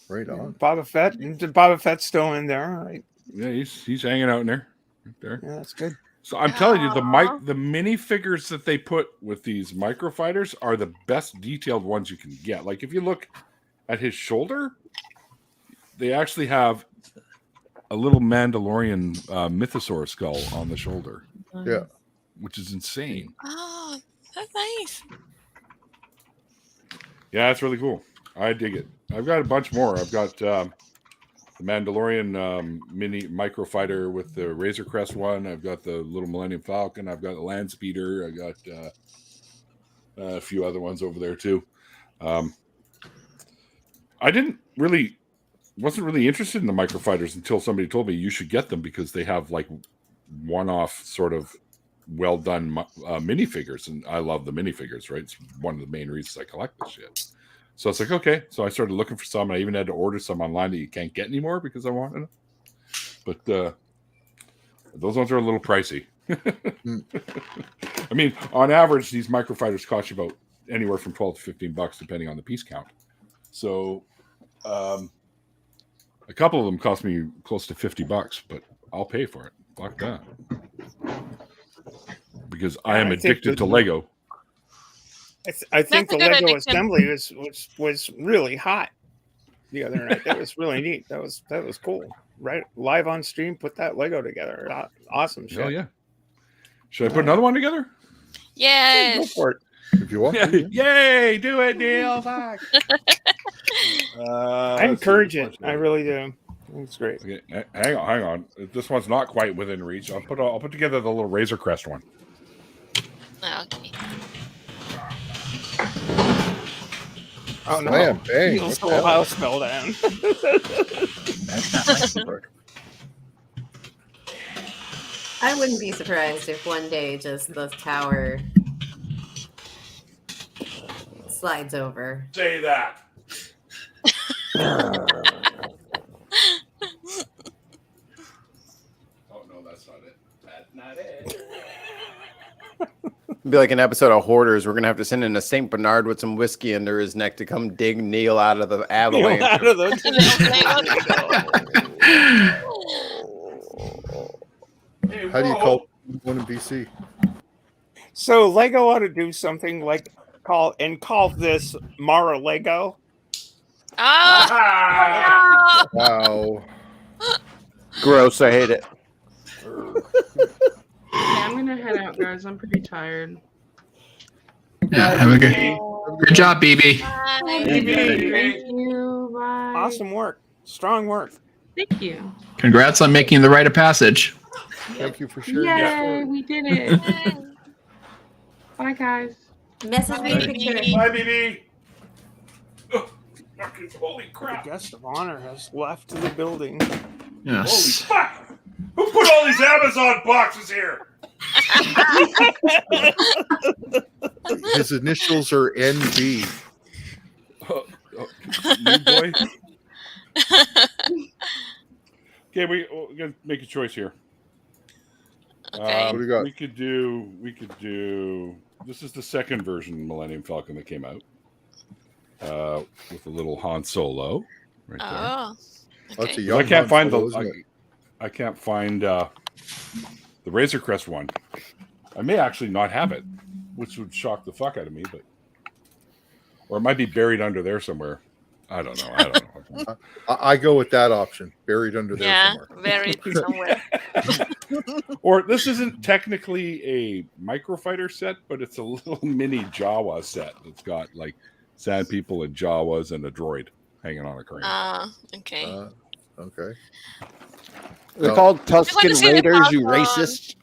Right on. Boba Fett. Boba Fett's still in there, right? Yeah, he's hanging out in there. Right there. Yeah, that's good. So I'm telling you, the minifigures that they put with these microfighters are the best detailed ones you can get. Like if you look at his shoulder, they actually have a little Mandalorian mythosaur skull on the shoulder. Yeah, which is insane. Oh, that's nice. Nice. Yeah, it's really cool. I dig it. I've got a bunch more. I've got the Mandalorian mini microfighter with the Razor Crest one. I've got the little Millennium Falcon. I've got the Land Speeder. I got a few other ones over there too. I wasn't really interested in the microfighters until somebody told me you should get them because they have like one-off sort of well done minifigures, and I love the minifigures. Right, it's one of the main reasons I collect this shit. So it's like, okay. So I started looking for some. I even had to order some online that you can't get anymore because I wanted them. But those ones are a little pricey. I mean, on average, these microfighters cost you about anywhere from $12 to $15, depending on the piece count. So a couple of them cost me close to $50, but I'll pay for it. Fuck that. Because I am addicted to Lego. I think the Lego assembly was really hot the other night. That was really neat. That was cool. Right, live on stream, put that Lego together. Awesome shit. Oh yeah. Should I put another one together? Yes. Go for it. If you want. Yay! Do it, Neil. Fuck. I encourage it. I really do. It's great. Okay, hang on. This one's not quite within reach. I'll put together the little Razor Crest one. Okay. Oh no! Man, bang! Neil's whole house fell down. That's not my keyboard. I wouldn't be surprised if one day just the tower slides over. Say that. Oh no, that's not it. That's not it. It'd be like an episode of Hoarders. We're gonna have to send in a Saint Bernard with some whiskey under his neck to come dig Neil out of the avalanche. Out of the... How do you call one in BC? So Lego ought to do something like call this Mara Lego. Oh. Wow. Gross. I hate it. Yeah, I'm gonna head out, guys. I'm pretty tired. Yeah, have a good job, BB. Thank you. Bye. Awesome work. Strong work. Thank you. Congrats on making the rite of passage. Thank you for sharing. Yay, we did it. Bye, guys. Message me a picture. Bye, BB. Holy crap! The guest of honor has left the building. Yes. Holy fuck! Who put all these Amazon boxes here? His initials are NB. You boy. Okay, we're gonna make a choice here. Okay. What do you got? We could do. This is the second version of Millennium Falcon that came out. With a little Han Solo right there. Oh. That's a Okay. young I can't Han find Solo, isn't it? I can't find the Razor Crest one. I may actually not have it, which would shock the fuck out of me, or it might be buried under there somewhere. I don't know. I go with that option. Buried under there somewhere. Buried somewhere. Or this isn't technically a microfighter set, but it's a little mini Jawa set that's got like sand people and Jawas and a droid hanging on a crane. Okay. Okay. They're called Tuscan see the Raiders, you Falcon. racist.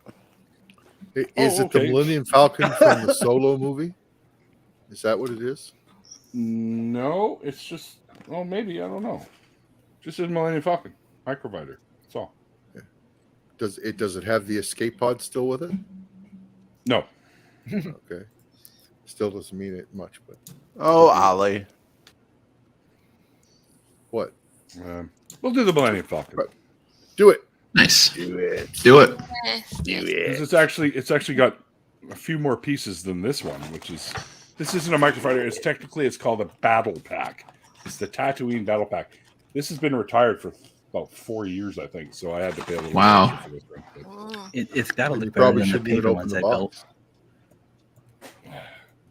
Is it the Millennium Falcon from the Solo movie? Is that what it is? No, it's just maybe, I don't know. Just says Millennium Falcon microfighter. That's all. Yeah. Does it have the escape pod still with it? No. Okay. Still doesn't mean it much, but Oh, Ollie. what? We'll do the Millennium Falcon. Do it. Nice. Do it. Do it. Because it's actually got a few more pieces than this one, this isn't a microfighter. It's called a battle pack. It's the Tatooine battle pack. This has been retired for about 4 years, I think. So I had to pay a little Wow. extra for this one. But- It's got to You look better probably than the shouldn't even paper open ones the I built. box.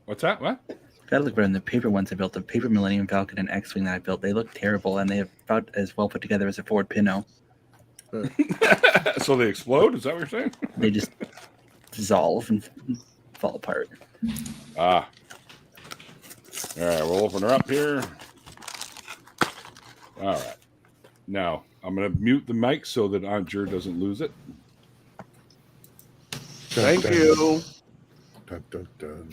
What's that? What? Got to look better than the paper ones I built. The paper Millennium Falcon and X-Wing that I built, they look terrible, and they're about as well put together as a Ford Pinto. So they explode? Is that what you're saying? They just dissolve. And fall apart. All right, we'll open her up here. All right. Now, I'm going to mute the mic so that Andre doesn't lose it. Thank you. Dun, dun, dun.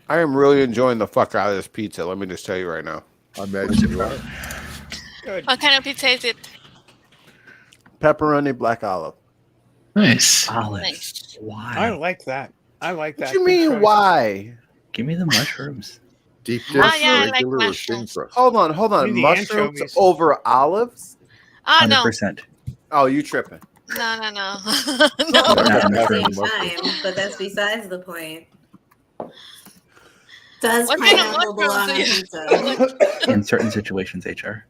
I am really enjoying the fuck out of this pizza. Let me just tell you right now. I imagine you are. Good. What kind of pizza is it? Pepperoni black olive. Nice. Olives. Nice. Why? I like that. I like that. What you mean, why? Give me the mushrooms. Deep dish, yeah, I like regular, or thin mushrooms. crust? Hold on. Give me the Mushrooms anchovies. over olives? Ah, no. 100%. Oh, you tripping. No. Not No. at the mushrooms. same time, but that's besides the point. Does What kind of pineapple belong on mushrooms pizza? In certain situations, HR.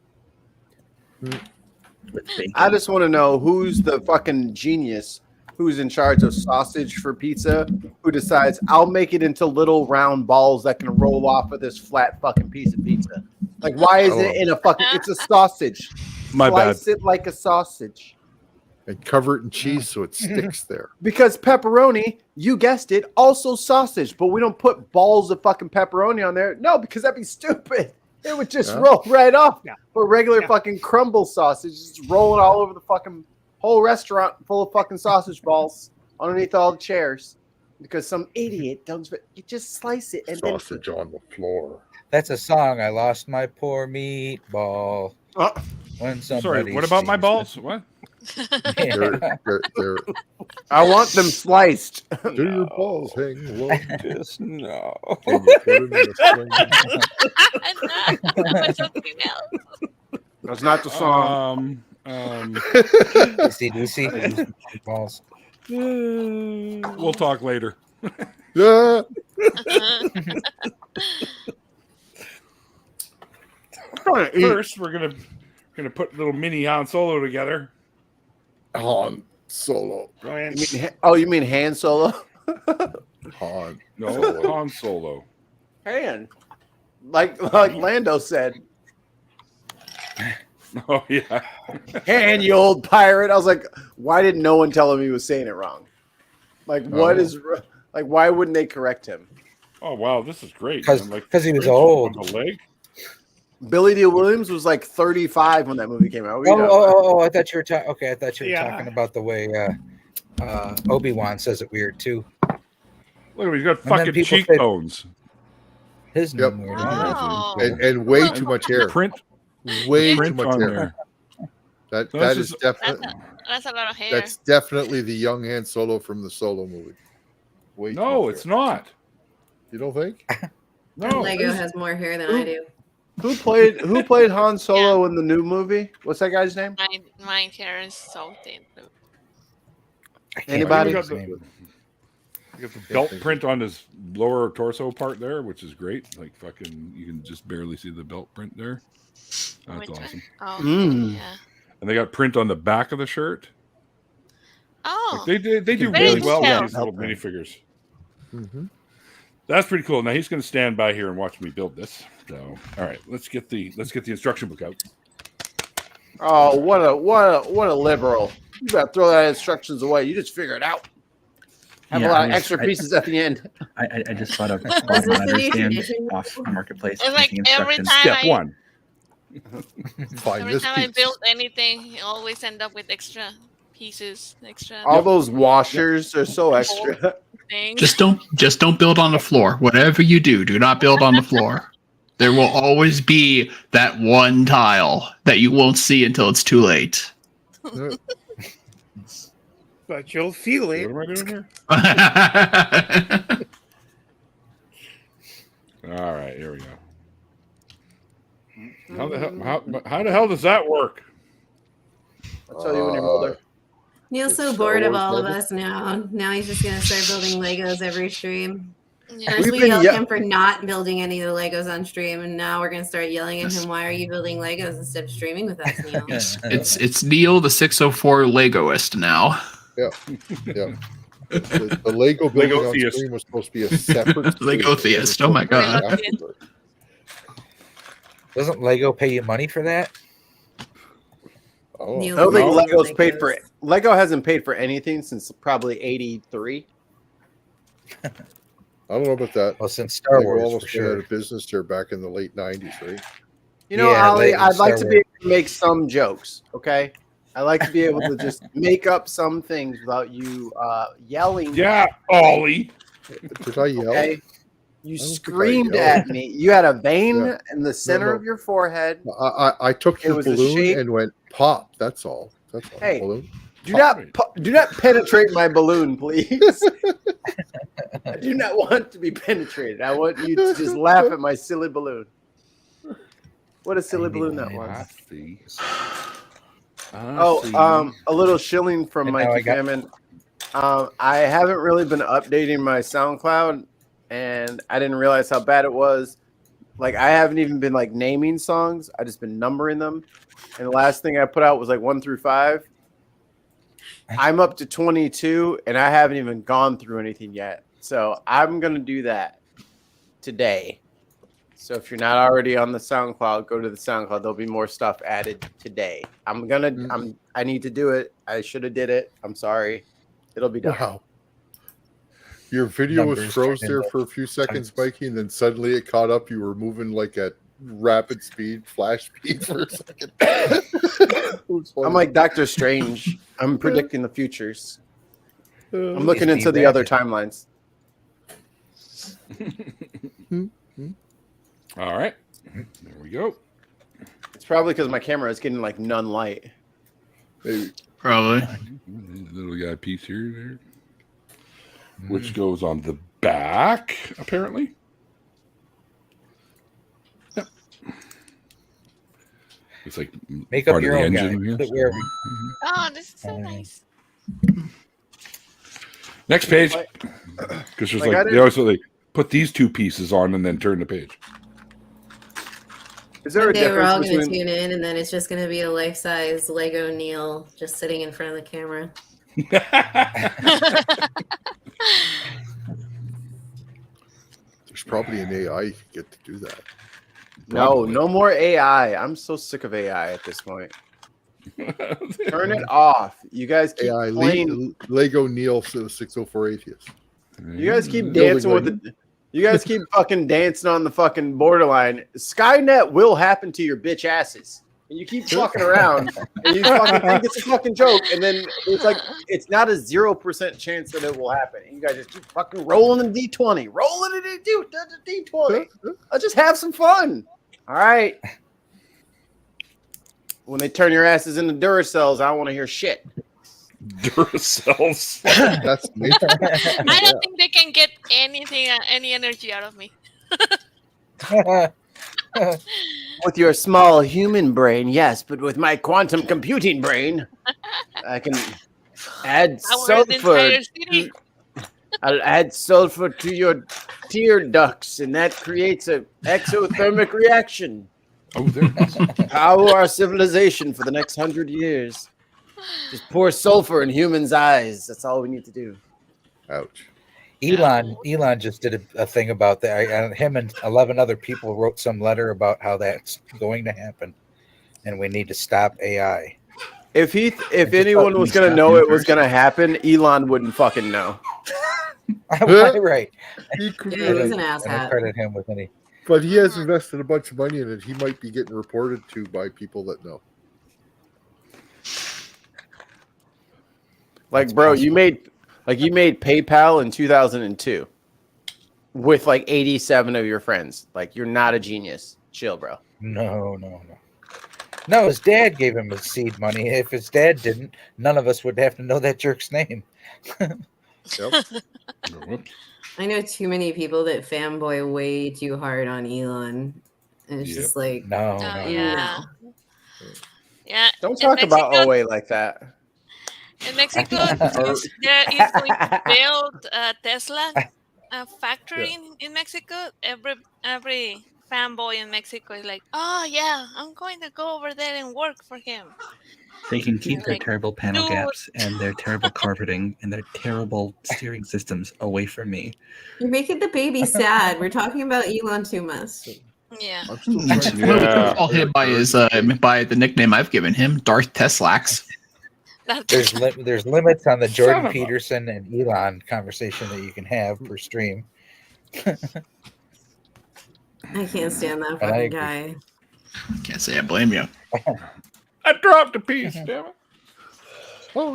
With bacon. I just want to know who's the fucking genius who's in charge of sausage for pizza who decides I'll make it into little round balls that can roll off of this flat fucking piece of pizza. Like, why is it in a fucking... It's a sausage. My bad. Slice it like a sausage. And cover it in cheese so it sticks there. Because pepperoni, you guessed it, also sausage, but we don't put balls of fucking pepperoni on there. No, because that'd be stupid. It would just roll right off. Yeah. But regular fucking crumble sausage, just rolling all over the fucking whole restaurant full of fucking sausage balls underneath all the chairs. Because some idiot doesn't. You just slice it and Sausage on the floor. That's a song. I lost my poor meatball. When somebody Sorry, what about my sees balls? What? They're, I want them sliced. do your balls hang low? Just no. Can you put them in a sling? That's not the song. DC balls. We'll talk later. Yeah. First, we're gonna put little mini Han Solo together. Han Solo. You mean Han Solo? Han. No, Han Solo. Han. Like Lando said. Oh yeah. Han, you old pirate. I was like, why didn't no one tell him he was saying it wrong? Like, what is like? Why wouldn't they correct him? Oh wow, this is great. Because he was old. On the leg. Billy D. Williams was like 35 when that movie came out. I thought you were talking. Okay, I thought you were talking about the way Obi-Wan says it weird too. Look at him, he's got And then fucking people cheekbones. His Yep. name weird. Oh. And way too much hair. Print Way too print much on hair. there. That is definitely That's a lot of hair. that's definitely the young Han Solo from the Solo movie. Way too No, much it's hair. not. You don't think? No. Lego has more hair than I do. Who played Han Solo in the new movie? What's that guy's name? Mine hair is so thin. Anybody? He got the belt print on his lower torso part there, which is great. Like fucking, you can just barely see the belt print there. That's awesome. Oh, yeah. And they got print on the back of the shirt. Oh, Like they do Very really well with detailed. these little minifigures. Mm-hmm. That's pretty cool. Now he's going to stand by here and watch me build this. So, all right, let's get the instruction book out. Oh, what a liberal! You better throw that instructions away. You just figure it out. Have a lot of extra pieces at the end. I just bought a this the monitor new stand tradition? off Marketplace. It's like using every instructions. time Step one. Find every this time I piece. build anything, you always end up with extra pieces, extra All those washers are so extra. things. Just don't build on the floor. Whatever you do, do not build on the floor. There will always be that one tile that you won't see until it's too late. But you'll feel it. What am I doing here? All right, here we go. How the hell does that work? I'll tell you when you're older. Neil's so It's bored of Star all Wars of us now. Now he's just gonna start building Legos every stream. Yeah. First We've we been yelled ye- at him for not building any of the Legos on stream, and now we're gonna start yelling at him, "Why are you building Legos instead of streaming with us, Neil?" It's Neil the 604 Legoist now. Yeah. The Lego building on Theist. screen was supposed to be a separate Lego stream. Theist. Oh my god. Afterward. Doesn't Lego pay you money for that? Oh, I don't think Lego's paid for it. Lego hasn't paid for anything since probably '83. I don't know about that. Well, since Star Lego Wars, almost for went sure. out of business there back in the late '90s, right? You know, Yeah, Ollie, I'd like Star to be Wars. able to make some jokes. Okay, I like to be able to just make up some things without you yelling. Yeah, Ollie. Did I yell? Okay? You I don't think I screamed yelled. at me. You had a vein Yeah. in the center no. of your forehead. I took It your was the balloon shape- and went pop. That's all. That's all. Hey, Balloon. Do not penetrate my balloon, please. I do not want to be penetrated. I want you to just laugh at my silly balloon. What a silly balloon that was. A little shilling from And now Mikey I got- Famine. I haven't really been updating my SoundCloud, and I didn't realize how bad it was. Like, I haven't even been like naming songs. I just been numbering them. And the last thing I put out was like 1 through 5. I'm up to 22, and I haven't even gone through anything yet. So I'm gonna do that today. So if you're not already on the SoundCloud, go to the SoundCloud. There'll be more stuff added today. I need to do it. I should have did it. I'm sorry. It'll be done. Wow. Your video was Numbers froze turned there into for a few seconds, Mikey, and then suddenly it caught up. You were moving like at rapid speed, flash speed for a second. I'm like Doctor Strange. I'm predicting the futures. I'm looking He's into the being other rapid. timelines. All right. There we go. It's probably because my camera is getting like none light. Maybe. Probably. Little guy piece here, there, which goes on the back, apparently. Yep. It's like Make up part your of the own engine. guy. Yes. Put wherever- Oh, this is so nice. Next page, because there's Like, I like they didn't- also they put these two pieces on and then turn the page. Is there a They were all difference going to between? tune in, and then it's just going to be a life-size Lego Neil just sitting in front of the camera. There's probably an AI you could get to do that. No more AI. I'm so sick of AI at this point. Turn it off. You guys keep AI playing. Lego Neil 604 Atheist. You guys keep Building dancing with Lego. the. You guys keep fucking dancing on the fucking borderline. Skynet will happen to your bitch asses. And you keep fucking around, and you fucking think it's a fucking joke, and then it's like it's not a 0% chance that it will happen. And you guys just keep fucking rolling in D20, rolling in D20. I'll just have some fun. All right. When they turn your asses into Duracells, I don't want to hear shit. Duracells. That's me. I don't think they can get anything, any energy out of me. With your small human brain, yes, but with my quantum computing brain, I can add I want the sulfur. entire city. I'll add sulfur to your tear ducts, and that creates an exothermic reaction. Oh, there. Power our civilization for the next 100 years. Just pour sulfur in humans' eyes. That's all we need to do. Ouch. Elon just did a thing about that. Him and 11 other people wrote some letter about how that's going to happen, and we need to stop AI. If anyone was gonna know it was gonna happen, Elon wouldn't fucking know. Right. He could Yeah, he's an I don't asshat. credit him with any. But he has invested a bunch of money in it. He might be getting reported to by people that know. Like, bro, you made PayPal in 2002 with like 87 of your friends. Like, you're not a genius. Chill, bro. No. No, his dad gave him his seed money. If his dad didn't, none of us would have to know that jerk's name. Yep. I know too many people that fanboy way too hard on Elon. And it's just like, No. Yeah. Yeah. Don't in talk about Mexico- everyone like that. In Mexico, there is going to build a Tesla factory in Mexico. Every fanboy in Mexico is like, oh yeah, I'm going to go over there and work for him. They can keep their Like, terrible panel dude. gaps and their terrible carpeting and their terrible steering systems away from me. you're making the baby sad. We're talking about Elon too much. Yeah. I'm still trying to Yeah. Call him by his by the nickname I've given him, Darth Teslax. There's limits on the Jordan Son of a- Peterson and Elon conversation that you can have per stream. I can't stand that And I fucking agree. guy. Can't say I blame you. I dropped a piece, damn it. Oh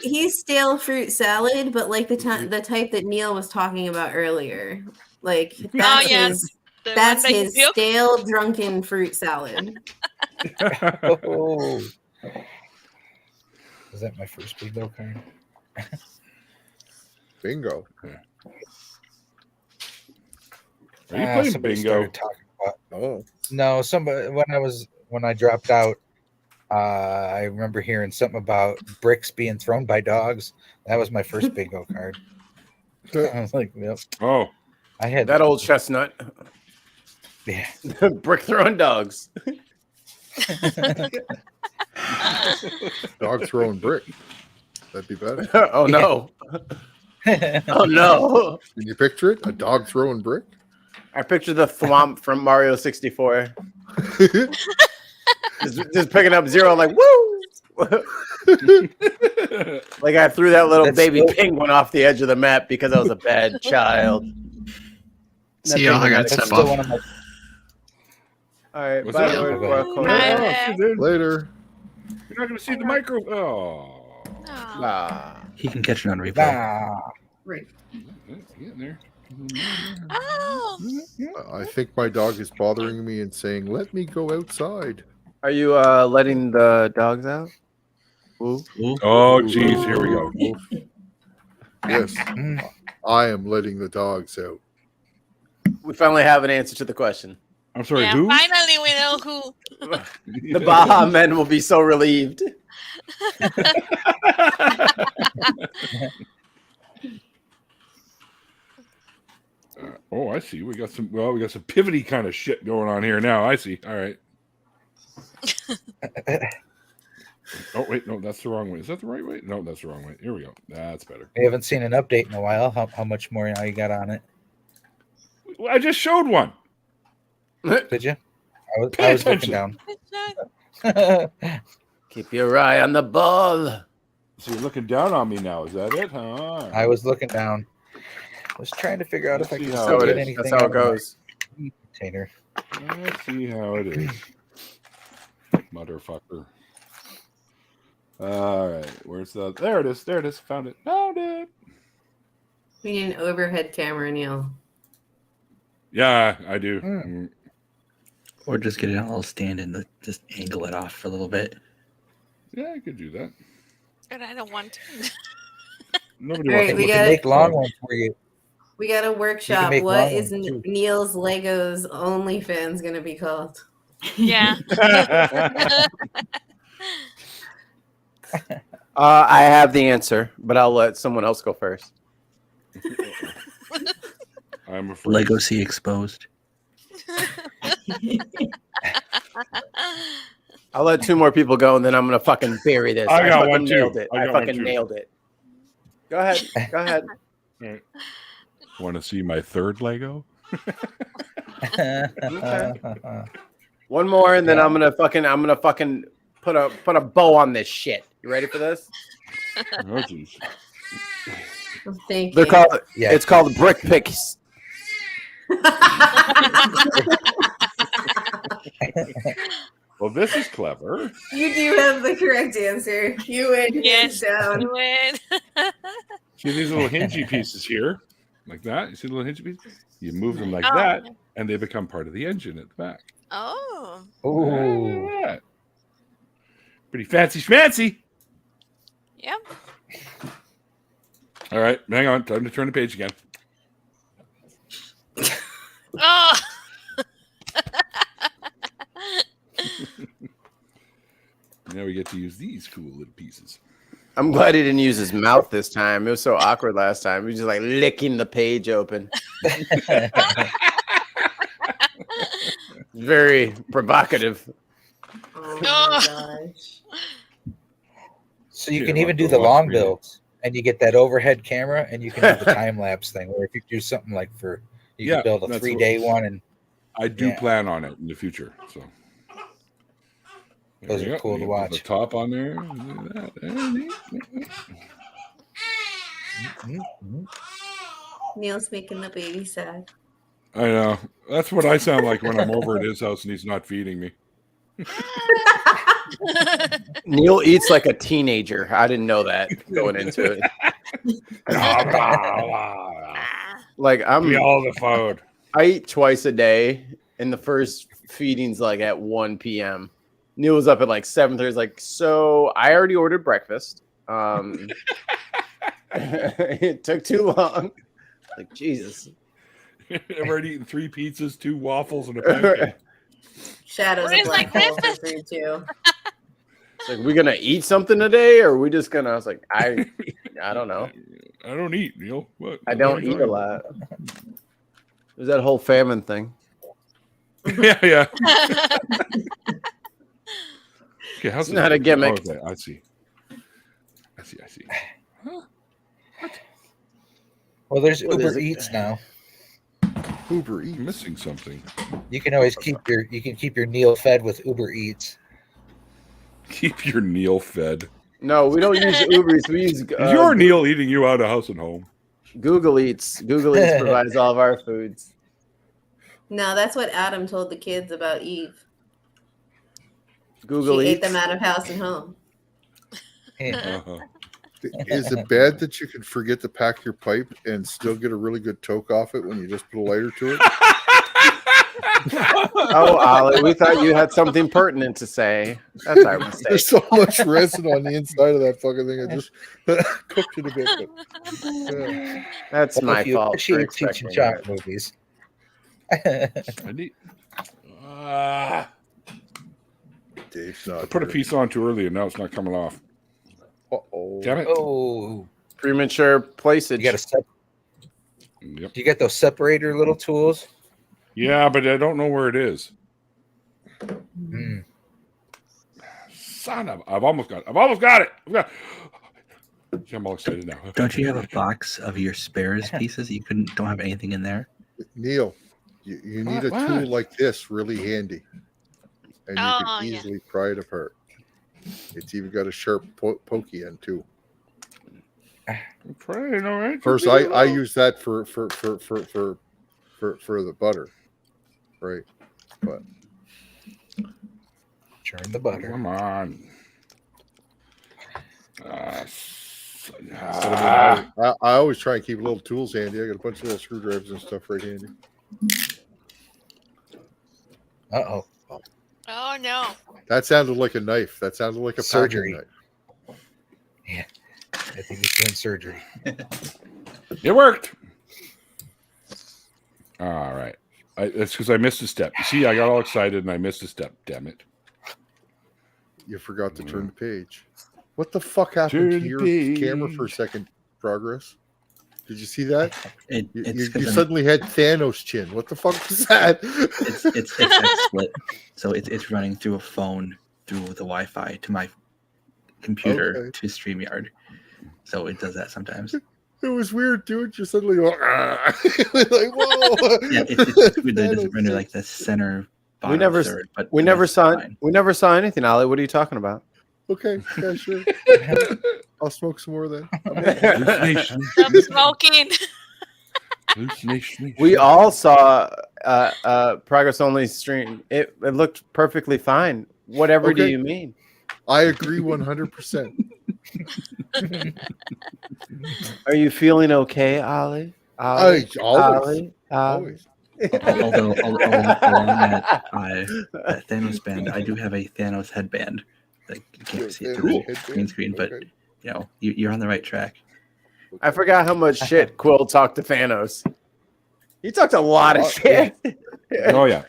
He's stale fruit salad, but like the type that Neil was talking about earlier. Like that's his stale drunken fruit salad. Oh. Is that my first bingo card? Bingo. Are you playing somebody bingo? started talking about, no, somebody when I dropped out, I remember hearing something about bricks being thrown by dogs. That was my first bingo card. I was like, yep. Oh, I had that old chestnut. Yeah. Brick throwing dogs. Dog throwing brick. That'd be better. Oh no. Oh no. Can you picture it? A dog throwing brick? I picture the thwomp from Mario 64. just picking up zero like woo. Like I threw that little baby penguin off the edge of the map because I was a bad child. See y'all, I got stuff off. All right, What's bye. that? Later. You're not going to see the micro. Oh. He can catch it on replay. Right. Getting there. Oh. I think my dog is bothering me and saying, "Let me go outside." Are you letting the dogs out? Ooh. Oh, geez, here we go. Yes, I am letting the dogs out. We finally have an answer to the question. I'm sorry, Yeah, who? finally we know who. The Baja men will be so relieved. Oh, I see. We got some pivoty kind of shit going on here now. I see. All right. Oh, wait. No, that's the wrong way. Is that the right way? No, that's the wrong way. Here we go. That's better. We haven't seen an update in a while. How much more now you got on it? Well, I just showed one. Did you? I Pay was looking attention. down. Keep your eye on the ball. So you're looking down on me now. Is that it? Huh? I was looking down. I was trying to figure out if I could That's still how get it is. anything. That's how it out of my goes. Container. Let's see how it is. Motherfucker. All right. Where's the... There it is. There it is. Found it. Found it. We need an overhead camera, Neil. Yeah, I do. Or just get it on a little stand and just angle it off for a little bit. Yeah, I could do that. But I don't want to. Nobody All wants right, to we look got at Make long ones for you. We got a workshop. make What long is ones, too. Neil's Legos OnlyFans going to be called? Yeah. I have the answer, but I'll let someone else go first. I'm afraid. Legacy exposed. I'll let two more people go, and then I'm gonna fucking bury this. I got fucking one, too. nailed it. I I got one, fucking too. nailed it. Go ahead. Go ahead. All right. Want to see my third Lego? One more, and then I'm gonna fucking put a bow on this shit. You ready for this? Oh, geez. Thank They're you. called. Yeah. It's called brick picks. Well, this is clever. You do have the correct answer. You win. Yes. Down. You win. See these little hingy pieces here? Like that? You see the little hingy pieces? You move them like Oh. that, and they become part of the engine at the back. Oh. Ooh. Yeah. Pretty fancy schmancy. Yep. All right, hang on. Time to turn the page again. Oh. Now we get to use these cool little pieces. I'm glad he didn't use his mouth this time. It was so awkward last time. He was just like licking the page open. Very provocative. Oh my gosh. So you Here, can I'll even do go the watch long video. builds, and you get that overhead camera, and you can do the time lapse thing. Where if you do something like you Yeah, can build a that's 3-day one, and I do plan on it in the future. So those are cool to watch. The top on there. Neil's making the baby sad. I know. That's what I sound like when I'm over at his house and he's not feeding me. Neil eats like a teenager. I didn't know that going into it. Like I'm all the food. I eat twice a day, and the first feeding's like at 1 p.m. Neil was up at like 7:30. He's like, so I already ordered breakfast. It took too long. Like Jesus. I've already eaten 3 pizzas, 2 waffles, and a pancake. Shadows of black hole for food too. It's like, we gonna eat something today, or are we just gonna? I was like, I don't know. I don't eat, Neil. What? I don't eat a lot. There's that whole famine thing. Yeah. Okay, how's It's not a gimmick. Okay, I see. Huh? Well, there's Uber Eats now. Uber Eats. I'm missing something. You can always keep your Neil fed with Uber Eats. Keep your Neil fed. No, we don't use Uber Eats. We use your Neil eating you out of house and home. Google Eats. Google Eats provides all of our foods. No, that's what Adam told the kids about Eve. Google She Eats. ate them out of house and home. Is it bad that you can forget to pack your pipe and still get a really good toke off it when you just put a lighter to it? Oh, Ollie, we thought you had something pertinent to say. That's our mistake. There's so much resin on the inside of that fucking thing. I just cooked it a bit. But, That's my fault. She Cheech and Chong movies. I need. Dave's not. I put a piece on too early and now it's not coming off. Uh-oh. Damn it. Oh. Premature placage. Do you get those separator little tools? Yeah, but I don't know where it is. Son of! I've almost got it. I'm all excited now. Don't you have a box of your spares pieces? You don't have anything in there? Neil, you need a tool like this really handy. And you can easily pry it apart. It's even got a sharp pokey end too. Trying, all right. First, I use that for the butter, right? But churn the butter. Come on. I always try and keep little tools handy. I got a bunch of little screwdrivers and stuff right handy. Uh-oh. Oh no. That sounded like a knife. That sounded like a surgery knife. Yeah. I think he's doing surgery. It worked. All right. It's because I missed a step. You see, I got all excited and I missed a step. Damn it. You forgot to turn the page. What the fuck happened to your camera for a second, Progress? Did you see that? You suddenly had Thanos chin. What the fuck was that? It's XSplit. So it's running through a phone through the Wi-Fi to my computer to StreamYard. So it does that sometimes. It was weird, dude. You suddenly go, like, whoa. Yeah, it's weird that it doesn't render like the center bottom third. But we never saw anything, Ollie. What are you talking about? Okay, yeah, sure. I'll smoke some more then. Stop smoking. We all saw Progress Only stream. It looked perfectly fine. Whatever do you mean? I agree 100%. Are you feeling okay, Ollie? Always. Ollie? Always. Although along that Thanos band, I do have a Thanos headband. Like you can't see it through the green screen, but you know you're on the right track. I forgot how much shit Quill talked to Thanos. He talked a lot of shit. Oh yeah.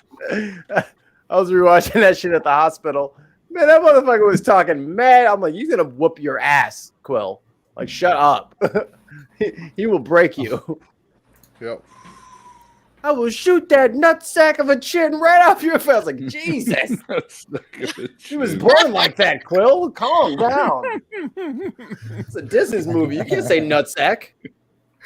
I was rewatching that shit at the hospital. Man, that motherfucker was talking mad. I'm like, he's gonna whoop your ass, Quill. Like, shut up. He will break you. Yep. I will shoot that nutsack of a chin right off your face. I was like, Jesus. He was born like that, Quill. Calm down. It's a Disney movie. You can't say nutsack.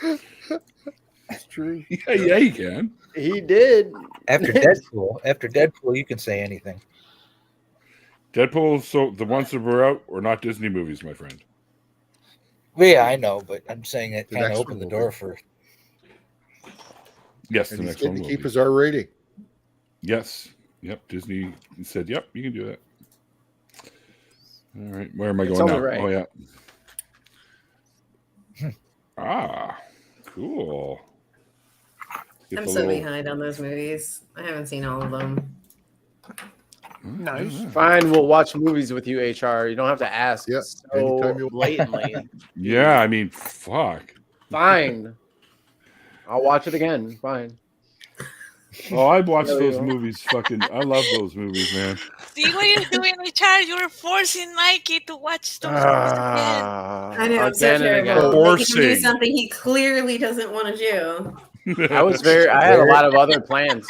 It's true. Yeah, you can. He did. After Deadpool, you can say anything. Deadpool, so the ones that were out were not Disney movies, my friend. Well, yeah, I know, but I'm saying it The kind of next opened the one door will for. Yes, And the he's next one getting to will keep be. his R rating. Yes. Yep. Disney said, "Yep, you can do that." All right, where am I It's going only now? right. Oh yeah. Cool. Get I'm the so little- behind on those movies. I haven't seen all of them. Nice. Fine, we'll watch movies with you, HR. You don't have to ask so anytime you- blatantly. Yeah, I mean, fuck. Fine. I'll watch it again. Fine. Oh, I watched There we those go. movies. Fucking, I love those movies, man. See what you're doing, Richard? You're forcing Mikey to watch those movies again. I know, I'm so Again and again. terrible. Making him do Forcing. something he clearly doesn't want to do. I had a lot of other plans.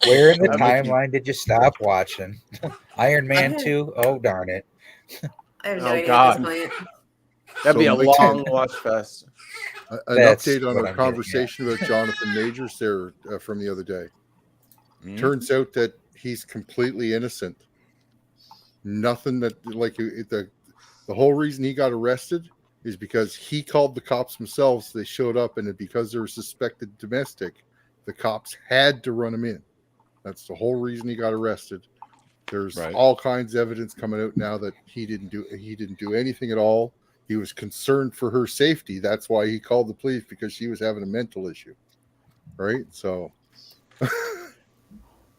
Where in the I'm with you. timeline did you stop watching? Iron Man Okay. 2? Oh, darn it. I have no Oh, idea God. at this point. That'd be a So, Mike, long watch fest. An That's update on what our I'm getting conversation about Jonathan Majors there from the other day. Turns out that he's completely innocent. Nothing that the whole reason he got arrested is because he called the cops themselves. They showed up, and because they were suspected domestic, the cops had to run him in. That's the whole reason he got arrested. There's all kinds of evidence coming out now that he didn't do anything at all. He was concerned for her safety. That's why he called the police, because she was having a mental issue. Right? So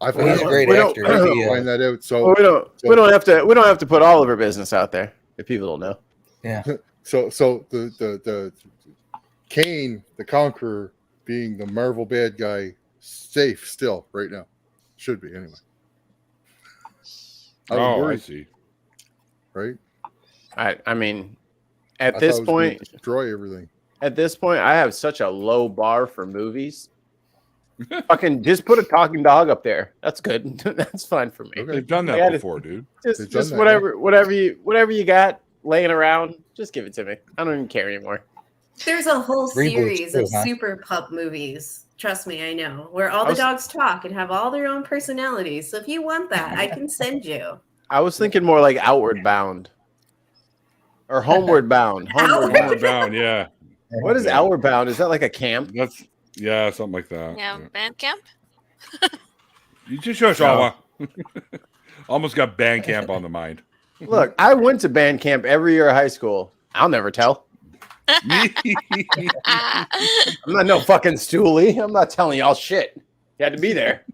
I Well, he's a great actor. find that out. So we don't have to put all of our business out there if people don't know. Yeah. So the Kane, the Conqueror, being the Marvel bad guy, safe still right now. Should be anyway. I see. Right? I mean, I at thought this it was gonna point, destroy everything. At this point, I have such a low bar for movies. Fucking just put a talking dog up there. That's good. That's fine for me. They've done that before, dude. Just whatever you got laying around, just give it to me. I don't even care anymore. There's a whole Reboots series too, of huh? super pup movies. Trust me, I know. Where all the dogs talk and have all their own personalities. So if you want that, I can send you. I was thinking more like Outward Bound or Homeward Bound. Homeward Bound, yeah. What is Outward Bound? Is that like a camp? That's something like that. Yeah, band camp. You just shush, Alma. Almost got band camp on the mind. Look, I went to band camp every year of high school. I'll never tell. I'm not no fucking stoolie. I'm not telling y'all shit. You had to be there.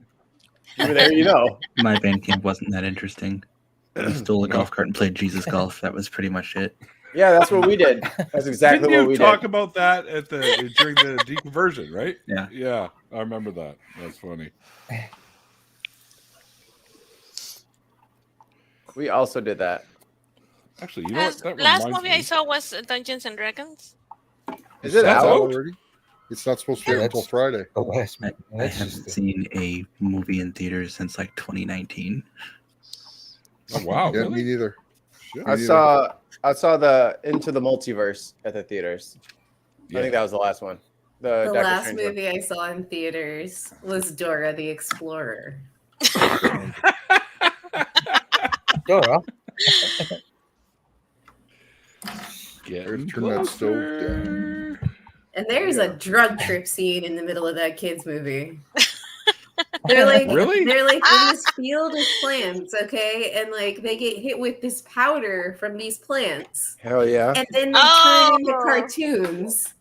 You were there, you know. My band camp wasn't that interesting. I stole a golf cart and played Jesus Golf. That was pretty much it. Yeah, that's what we did. That's exactly Didn't what we you talk did. about that at during the deconversion, right? Yeah. Yeah, I remember that. That's funny. We also did that. Actually, you know what? That Last reminds movie me. I saw was Dungeons and Dragons. Is it That's out? already? It's not supposed to be until Friday. The last I haven't seen a movie in theaters since like 2019. Oh wow! Yeah, Really? me neither. Shit. I saw the Into the Multiverse at the theaters. Yeah. I think that was the last one. The The Doctor last Strange one. movie I saw in theaters was Dora the Explorer. Dora. Getting Turn that stove closer. And there's a drug trip scene in the middle of that kids movie. They're like Really? they're like in this field of plants, okay? And like they get hit with this powder from these plants. Hell yeah. And then they turn into cartoons.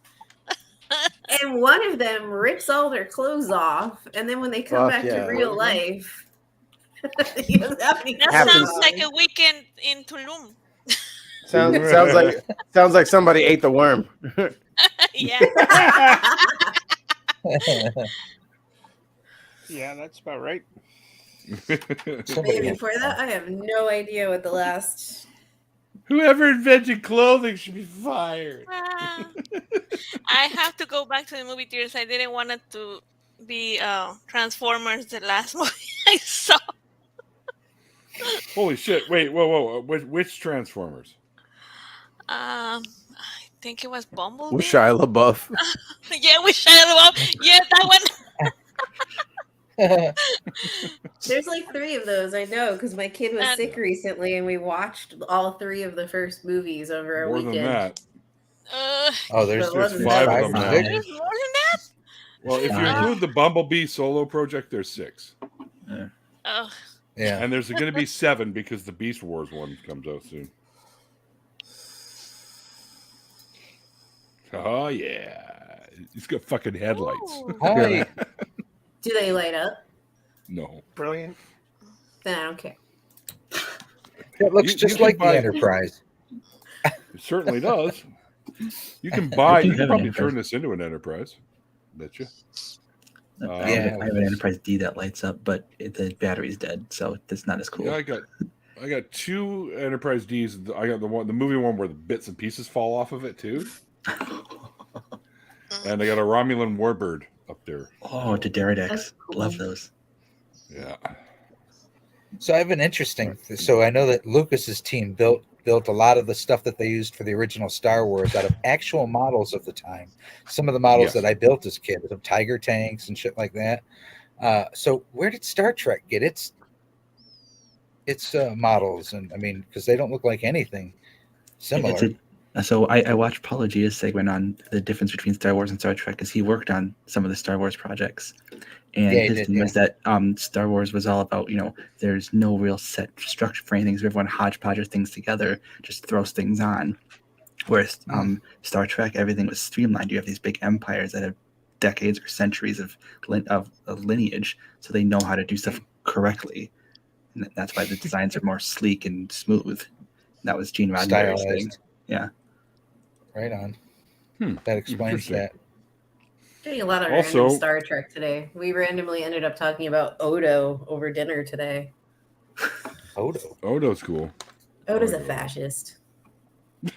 And one of them rips all their clothes off, and then when they come Fuck back yeah. to real life, he doesn't have any That clothes sounds on. like a weekend in Tulum. Sounds like somebody ate the worm. Yeah. Yeah, that's about right. Maybe before that, I have no idea what the last. Whoever invented clothing should be fired. I have to go back to the movie theaters. I didn't want it to be Transformers, the last movie I saw. Holy shit! Wait, whoa! Which Transformers? I think it was Bumblebee. With Shia LaBeouf. Yeah, with Shia LaBeouf. Yeah, that one. There's like 3 of those, I know, because my kid was sick recently, and we watched all 3 of the first movies over a More weekend. than that. There's 5 of them now. There's more than that? Well, if you include the Bumblebee solo project, there's 6. Oh. Yeah. And there's going to be 7 because the Beast Wars one comes out soon. Oh, yeah. It's got fucking headlights. Hi. Do they light up? No. Brilliant. Then I don't care. It looks You just can like the buy- Enterprise. It certainly does. You can buy. do You can have an probably Enterprise. turn this into an Enterprise. Bet you. I have an Enterprise D that lights up, but the battery's dead, so it's not as cool. Yeah, I got 2 Enterprise Ds. I got the movie one where the bits and pieces fall off of it too. And I got a Romulan Warbird up there. Oh, to Deridex. Love those. Yeah. So I have an interesting. So I know that Lucas's team built a lot of the stuff that they used for the original Star Wars out of actual models of the time. Some of the models that I built as a kid, of Tiger tanks and shit like that. So where did Star Trek get its models? And I mean, because they don't look like anything similar. So I watched Paulo Gia's segment on the difference between Star Wars and Star Trek because he worked on some of the Star Wars projects. And his thing was that Star Wars was all about, there's no real set structure for anything. So everyone hodgepodges things together, just throws things on. Whereas Star Trek, everything was streamlined. You have these big empires that have decades or centuries of lineage, so they know how to do stuff correctly. And that's why the designs are more sleek and smooth. And that was Gene Roddenberry's thing. Yeah. Right on. That explains that. Getting a lot of Also- random Star Trek today. We randomly ended up talking about Odo over dinner today. Odo's cool. Odo's a fascist.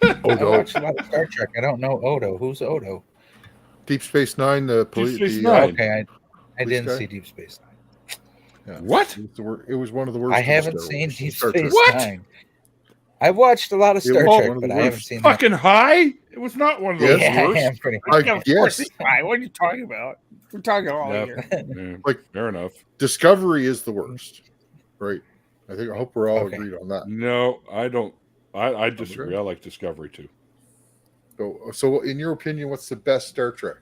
I watch a lot of Star Trek. I don't know Odo. Who's Odo? Deep Space Nine. Okay, I didn't see Deep Space Nine. Yeah. What? It was one of the worst. I of the haven't Star seen Wars. Deep Star Space Trek. Nine. I've watched a lot of Star Trek, but I haven't seen fucking high. It was not one of those worst. I am pretty Of much. course it's fine. What are you talking about? We're talking all year. Yeah, Like fair enough. Discovery is the worst, right? I hope we're all agreed on that. No, I don't. I disagree. I like Discovery too. So, in your opinion, what's the best Star Trek?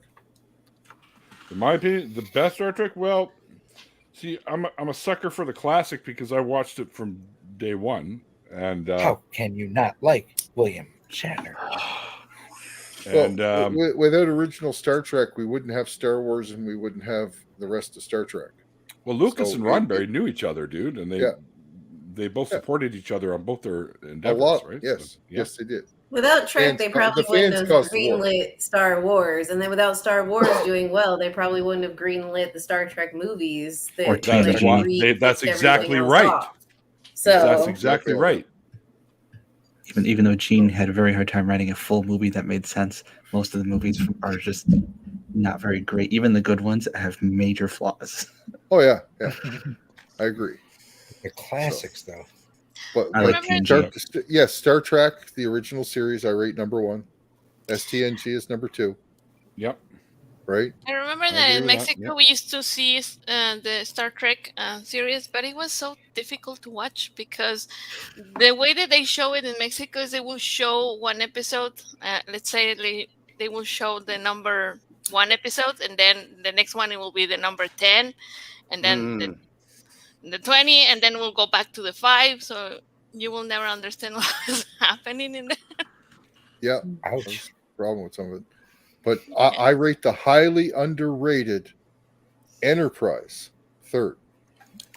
In my opinion, the best Star Trek. Well, see, I'm a sucker for the classic because I watched it from day one. And how can you not like William Shatner? And without original Star Trek, we wouldn't have Star Wars, and we wouldn't have the rest of Star Trek. Well, Lucas and Roddenberry knew each other, dude, and they both supported each other on both their endeavors, A lot, right? yes, So, yes, they did. Without Trek, Fans they co- probably the wouldn't fans have caused the war. greenlit Star Wars, and then without Star Wars doing well, they probably wouldn't have greenlit the Star Trek movies. Or That's why that's exactly right. So that's exactly right. Even though Gene had a very hard time writing a full movie that made sense, most of the movies are just not very great. Even the good ones have major flaws. Oh yeah, I agree. The classics, though. But I like TNG. Star Trek, the original series, I rate number 1. STNG is number 2. Yep. Right. I remember I that agree in with Mexico that, we used to see the Star Trek series, but it was so difficult to watch because the way that they show it in Mexico is they will show one episode. Let's say they will show the number 1 episode, and then the next one it will be the number 10, and then the 20, and then we'll go back to the 5. So you will never understand what is happening in there. Yeah, ouch. Problem with some of it. But I rate the highly underrated Enterprise 3rd.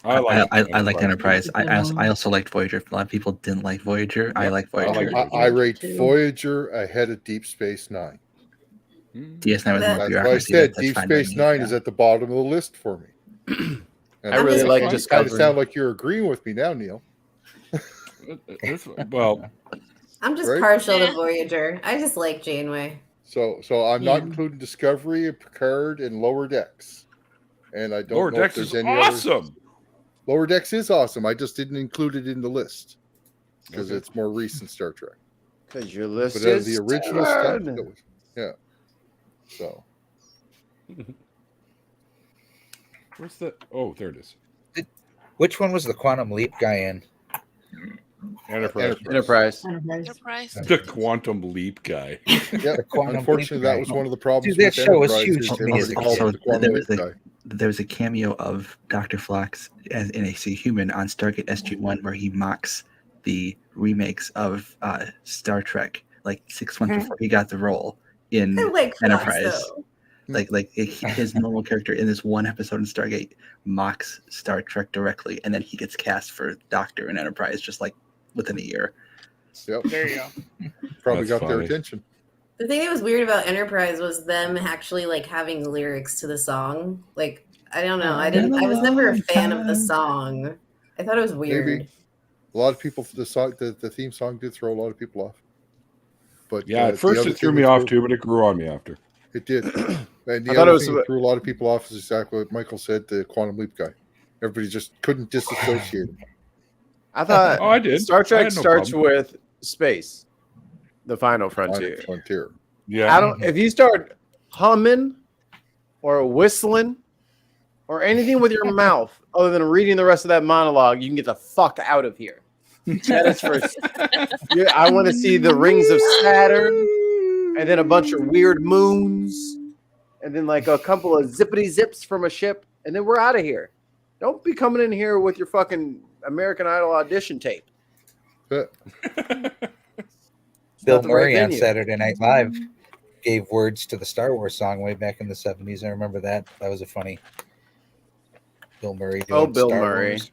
I like Enterprise. I also liked Voyager. A lot of people didn't like Voyager. I like Voyager. I rate Voyager ahead of Deep Space Nine. DS9 was more That's why I bureaucracy. said That's Deep fine by Space me, Nine yeah. is at the bottom of the list for me. I really like Discovery. Kind of sound like you're agreeing with me now, Neil. Well, I'm just Right? partial to Voyager. I just like Janeway. So I'm not including Discovery and Picard and Lower Decks. And I don't Lower know Decks if is there's any awesome. Other... Lower Decks is awesome. I just didn't include it in the list because it's more recent Star Trek. Because your list But out of is the original stuff, that was, yeah. So Where's the? Oh, there it is. Which one was the Quantum Leap guy in? Enterprise. The Quantum Leap guy. Yeah, unfortunately, that was one of the problems. Dude, that with show was Enterprise huge is to they me were as a called kid. the Quantum Leap guy. There was a cameo of Dr. Phlox as in a human on Stargate SG-1 where he mocks the remakes of Star Trek like 6 months before he got the role in Enterprise. His normal character in this one episode in Stargate mocks Star Trek directly, and then he gets cast for Doctor in Enterprise just like within a year. Yep. There you go. Probably got their attention. The thing that was weird about Enterprise was them actually like having lyrics to the song. Like, I don't know. I was never a fan of the song. I thought it was weird. Maybe. A lot of people, the theme song did throw a lot of people off. But yeah, at first it threw me off too, but it grew on me after. It did. And the other thing that threw a lot of people off is exactly what Michael said, the Quantum Leap guy. Everybody just couldn't disassociate him. I thought I did. Star Trek starts with space, the final frontier. Yeah. If you start humming or whistling or anything with your mouth other than reading the rest of that monologue, you can get the fuck out of here. That is for I want to see the rings of Saturn and then a bunch of weird moons and then like a couple of zippity zips from a ship and then we're out of here. Don't be coming in here with your fucking American Idol audition tape. Bill Murray on Saturday Night Live gave words to the Star Wars song way back in the 70s. I remember that. That was a funny Bill Murray doing Bill Star Murray. Wars.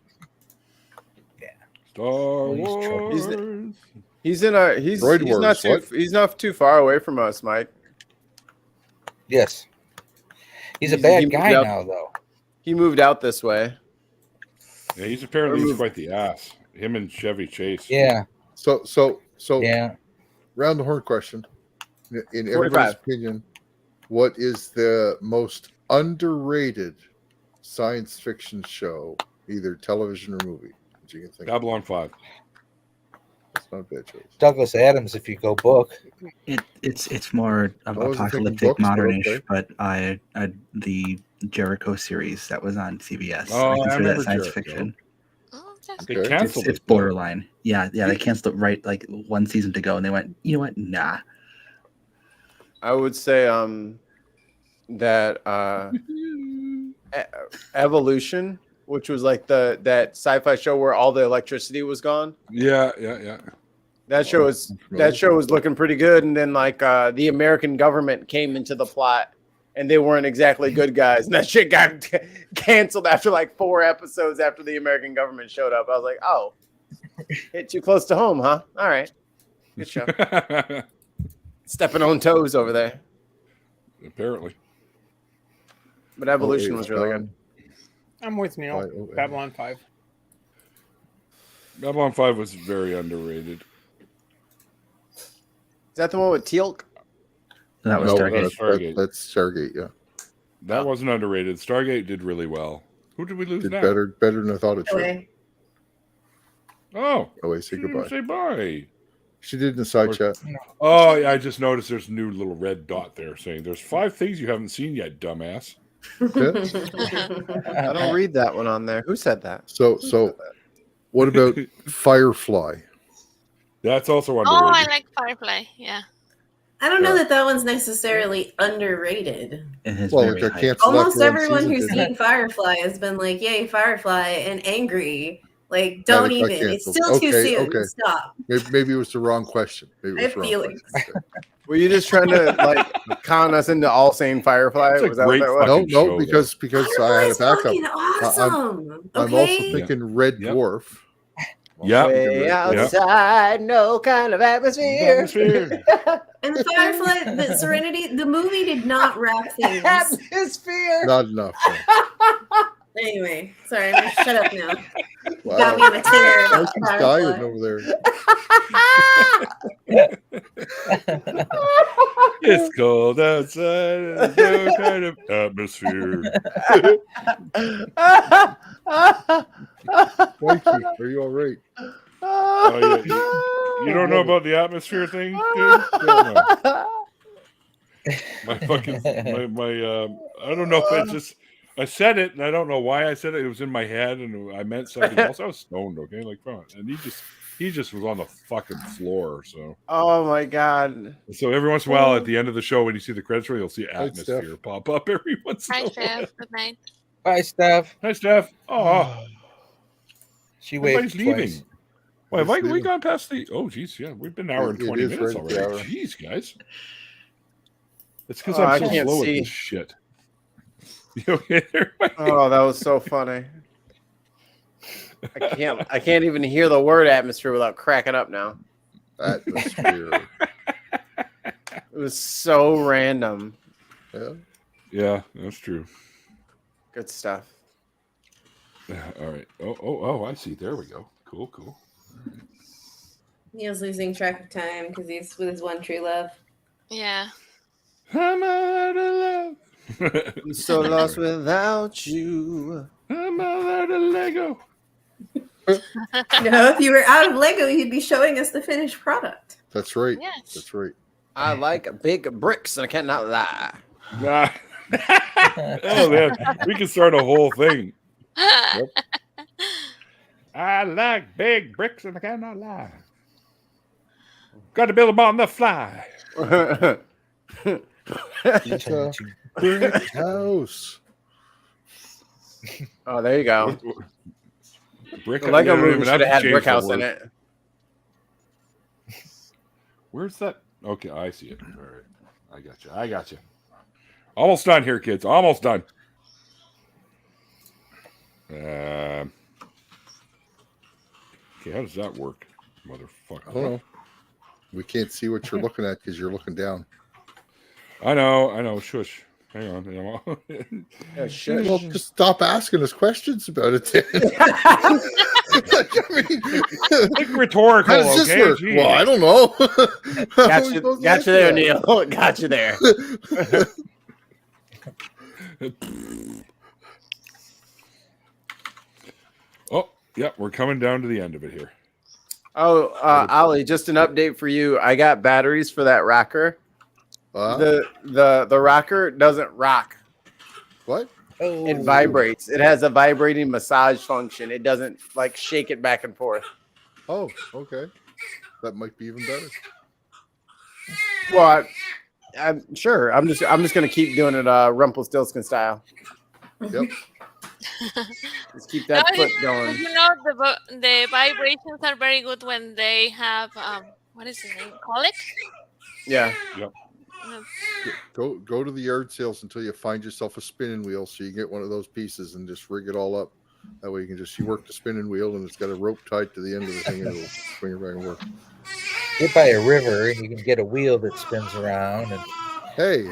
Yeah. Star Wars. He's not too far away from us, Mike. Yes. He's a bad guy now, though. He moved out this way. Yeah, he's apparently quite the ass. Him and Chevy Chase. Yeah. So yeah. Round the horn question. In everybody's opinion, what is the most underrated science fiction show, either television or movie? What you can think? Babylon 5. That's not a bad choice. Douglas Adams, if you go book. It's more of apocalyptic modernish, but the Jericho series that was on CBS. Oh, I consider that science Jericho. fiction. They canceled It's borderline. Yeah, they canceled it right like one season to go, and they went, you know what? Nah. I would say that Evolution, which was like that sci-fi show where all the electricity was gone. Yeah. That show was looking pretty good, and then like the American government came into the plot, and they weren't exactly good guys, and that shit got canceled after like 4 episodes after the American government showed up. I was like, oh, hit you close to home, huh? All right, good show. Stepping on toes over there. Apparently. But Evolution was really good. I'm with Neil. Babylon 5. Babylon 5 was very underrated. Is that the one with Teal'c? That was Stargate. That's Stargate, yeah. That wasn't underrated. Stargate did really well. Who did we lose Did now? better than I thought it should. Oh. Oh, wait, say goodbye. Say bye. She did in the side chat. Oh, yeah, I just noticed there's a new little red dot there saying there's 5 things you haven't seen yet, dumbass. I don't read that one on there. Who said that? So what about Firefly? That's also underrated. Oh, I like Firefly. Yeah. I don't know that one's necessarily underrated. Almost Almost everyone who's seen Firefly has been like, "Yay, Firefly!" and angry. Like, don't even. It's still too soon. Okay. Stop. Maybe it was the wrong question. I have feelings. Were you just trying to like con us into all saying Firefly? Was that what that was? No, because I had a backup. Awesome. I'm also thinking Red Dwarf. Way outside, no kind of atmosphere. And the Firefly, the Serenity, the movie did not wrap things. Atmosphere. Not enough. Anyway, sorry, I'm gonna shut up now. You got me in a tear. She's dying over there. It's cold outside. There's no kind of atmosphere. Mikey, are you all right? Oh, yeah. You don't know about the atmosphere thing, dude? My fucking I don't know if it's just I said it, and I don't know why I said it. It was in my head, and I meant something else. I was stoned, okay? Like, come on. And he just was on the fucking floor. So. Oh my god. So every once in a while, at the end of the show, when you see the credits roll, you'll see Atmosphere pop up every once in a while. Hi, Steph. Good night. Bye, Steph. Hi, Steph. Oh, she waved everybody's leaving. twice. Why have we gone past the? Oh, geez, yeah, we've been an hour and 20 minutes already. Jeez, guys. It's because I'm so slow at this shit. You okay there? Oh, that was so funny. I can't even hear the word atmosphere without cracking up now. Atmosphere. It was so random. Yeah, that's true. Good stuff. All right. Oh, I see. There we go. Cool. Neil's losing track of time because he's with his one true love. Yeah. I'm out of love. I'm so lost without you. I'm out of Lego. If you were out of Lego, you'd be showing us the finished product. That's right. Yes. That's right. I like big bricks, and I cannot lie. Nah. Oh man, we can start a whole thing. Yep. I like big bricks, and I cannot lie. Got to build them on the fly. It's a brick house. Oh, there you go. Brick the Lego movie should have had brick house in it. Where's that? Okay, I see it. All right, I got you. Almost done here, kids. Almost done. Okay, how does that work, motherfucker? I don't know. We can't see what you're looking at because you're looking down. I know. Shush. Hang on. Yeah, shush. Well, just stop asking us questions about it. Like rhetorical. How does this work? Jeez. Well, I don't know. Got you there, Neil. Got you there. Oh, yeah, we're coming down to the end of it here. Oh, Ollie, just an update for you. I got batteries for that rocker. The rocker doesn't rock. What? It vibrates. It has a vibrating massage function. It doesn't like shake it back and forth. Oh, okay. That might be even better. Well, I'm sure. I'm just gonna keep doing it Rumpelstiltskin style. Yep. Let's keep that foot going. You know, the vibrations are very good when they have what is the name? Colic? Yeah. Yep. Go to the yard sales until you find yourself a spinning wheel, so you get one of those pieces and just rig it all up. That way you can just work the spinning wheel, and it's got a rope tied to the end of the thing, and it'll swing it back and work. Get by a river, and you can get a wheel that spins around. And hey!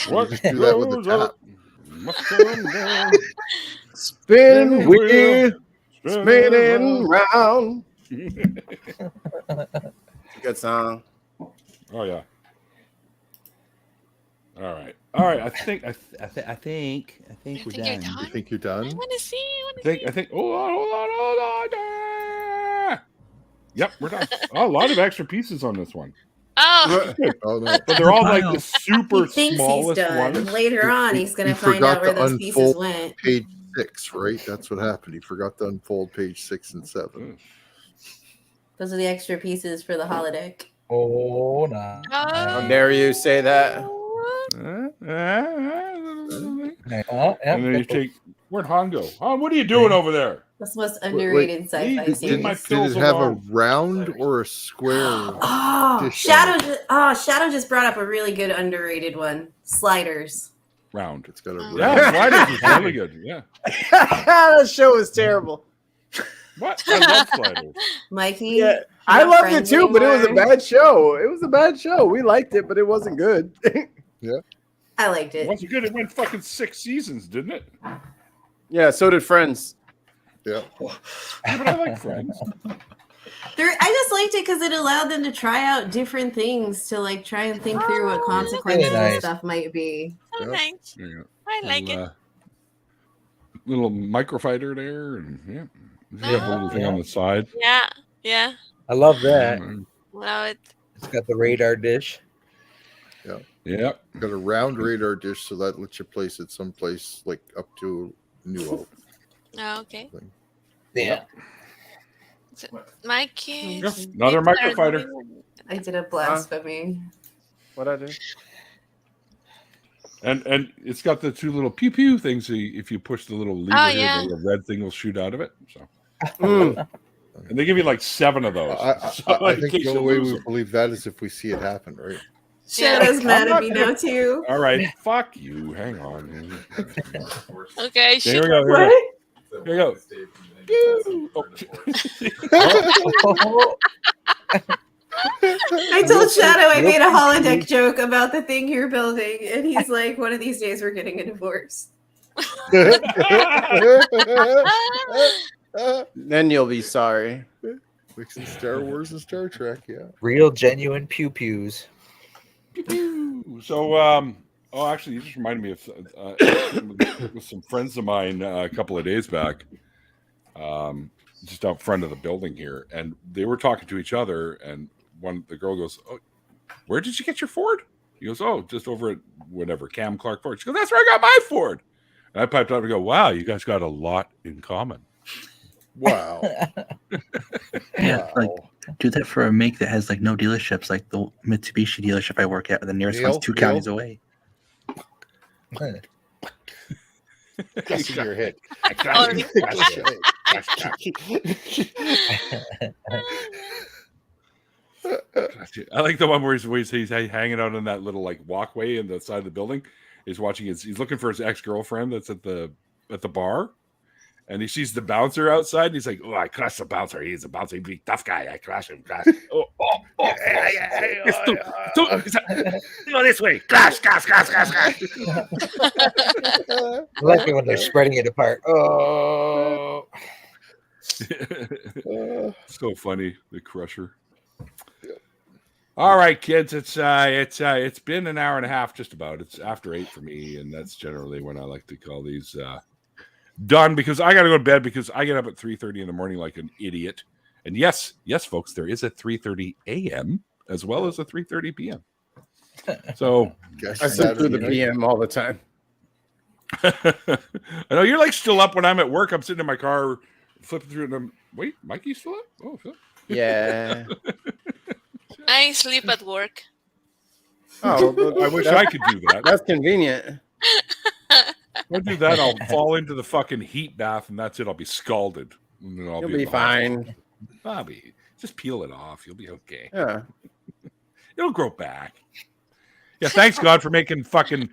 What? Just do that with the top. Spin wheel, spinning round. Good song. Oh yeah. All right. I think we're done. You think you're done? I want to see. I think. Hold on. Yep, we're done. Oh, a lot of extra pieces on this one. Oh. Oh no. But they're all like the super He thinks smallest he's done. ones. Later on, he's going to find forgot out where to those pieces unfold went. Page 6, right? That's what happened. He forgot to unfold page 6 and 7. Those are the extra pieces for the holodeck. oh no! How dare you say that? And then you take. Where'd Han go? Han, what are you doing over there? That's the most underrated sci-fi Did series. Did it have a round or a square? Shadow just brought up a really good underrated one. Sliders. Round. It's got a round. Yeah, Sliders is really good. Yeah. That show was terrible. What? I love Sliders. Mikey. Yeah, I loved it too, but it was a bad show. It was a bad show. We liked it, but it wasn't good. Yeah. I liked it. It wasn't good. It went fucking 6 seasons, didn't it? Yeah, so did Friends. Yeah. Yeah, but I like Friends. I just liked it because it allowed them to try out different things to like try and think through what consequences and stuff might be. So nice. Yeah. I like it. Little microfighter there, and you have a little thing on the side. Yeah. I love that. Love it. It's got the radar dish. Yeah. Yeah. Got a round radar dish, so that lets you place it someplace like up to New Hope. Oh, okay. Yeah. So my kids. Another microfighter. I did a blasphemy. What I do? And it's got the two little pew pew things. So if you push the little lever here, yeah. the little red thing will shoot out of it. So. And they give you like 7 of those. I think the only way we believe that is if we see it happen, right? Shadow's mad at me now too. All right, fuck you. Hang on. Okay, Here we go. Here we go. I told Shadow I made a holodeck joke about the thing you're building, and he's like, one of these days we're getting a divorce. Then you'll be sorry. Mixing Star Wars and Star Trek, yeah. Real genuine pew pews. So, actually, you just reminded me of with some friends of mine a couple of days back, just out front of the building here, and they were talking to each other, and the girl goes, "Oh, where did you get your Ford?" He goes, "Oh, just over at whatever, Cam Clark Ford." She goes, "That's where I got my Ford." And I piped up and go, "Wow, you guys got a lot in common." Wow. Yeah, like do that for a make that has like no dealerships, like the Mitsubishi dealership I work at. The nearest one's 2 counties away. That's in your head. I like the one where he's hanging out on that little like walkway in the side of the building. He's watching he's looking for his ex-girlfriend that's at the bar, and he sees the bouncer outside, and he's like, "Oh, I crushed the bouncer. He's a bouncer. He's a big tough guy. I crushed him. Crash. Go this way. Crash. I like it when they're spreading it apart. Oh. So funny, the Crusher. All right, kids. It's been an hour and a half, just about. It's after 8 for me, and that's generally when I like to call these done, because I got to go to bed because I get up at 3:30 in the morning like an idiot. And yes, folks, there is a 3:30 a.m. as well as a 3:30 p.m. So I sit through the PM all the time. I know you're like still up when I'm at work. I'm sitting in my car flipping through them. Wait, Mikey's still up? Oh, sure. Yeah. I sleep at work. Oh, I wish I could do that. That's convenient. If I do that, I'll fall into the fucking heat bath, and that's it. I'll be scalded. And then You'll be fine. Bobby, just peel it off. You'll be okay. Yeah. It'll grow back. Yeah, thanks God for making fucking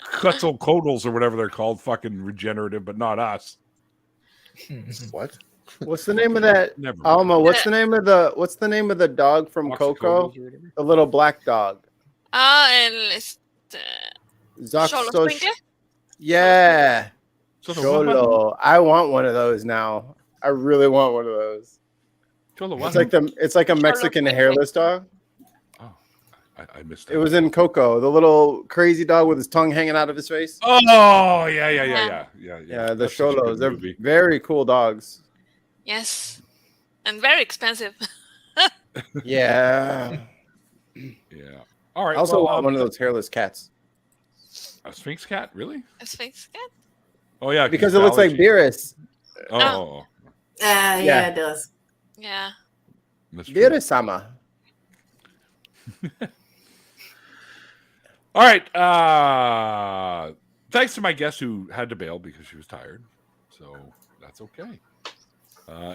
Quetzalcoatl's or whatever they're called fucking regenerative, but not us. What? What's the name of that? Never. Alma, what's the name of the dog from Coco? The little black dog. Xolospringle? Yeah. Cholo. I want one of those now. I really want one of those. It's like a Mexican hairless dog. Oh, I missed that. It was in Coco, the little crazy dog with his tongue hanging out of his face. Oh, yeah. Yeah, the Cholos. They're very cool dogs. Yes. And very expensive. Yeah. Yeah. All right. I also want one of those hairless cats. A Sphinx cat? Really? A Sphinx cat? Oh, yeah. Because it looks like Beerus. Oh. Yeah, it does. Yeah. Beerus-sama. All right. Thanks to my guest who had to bail because she was tired. So that's okay.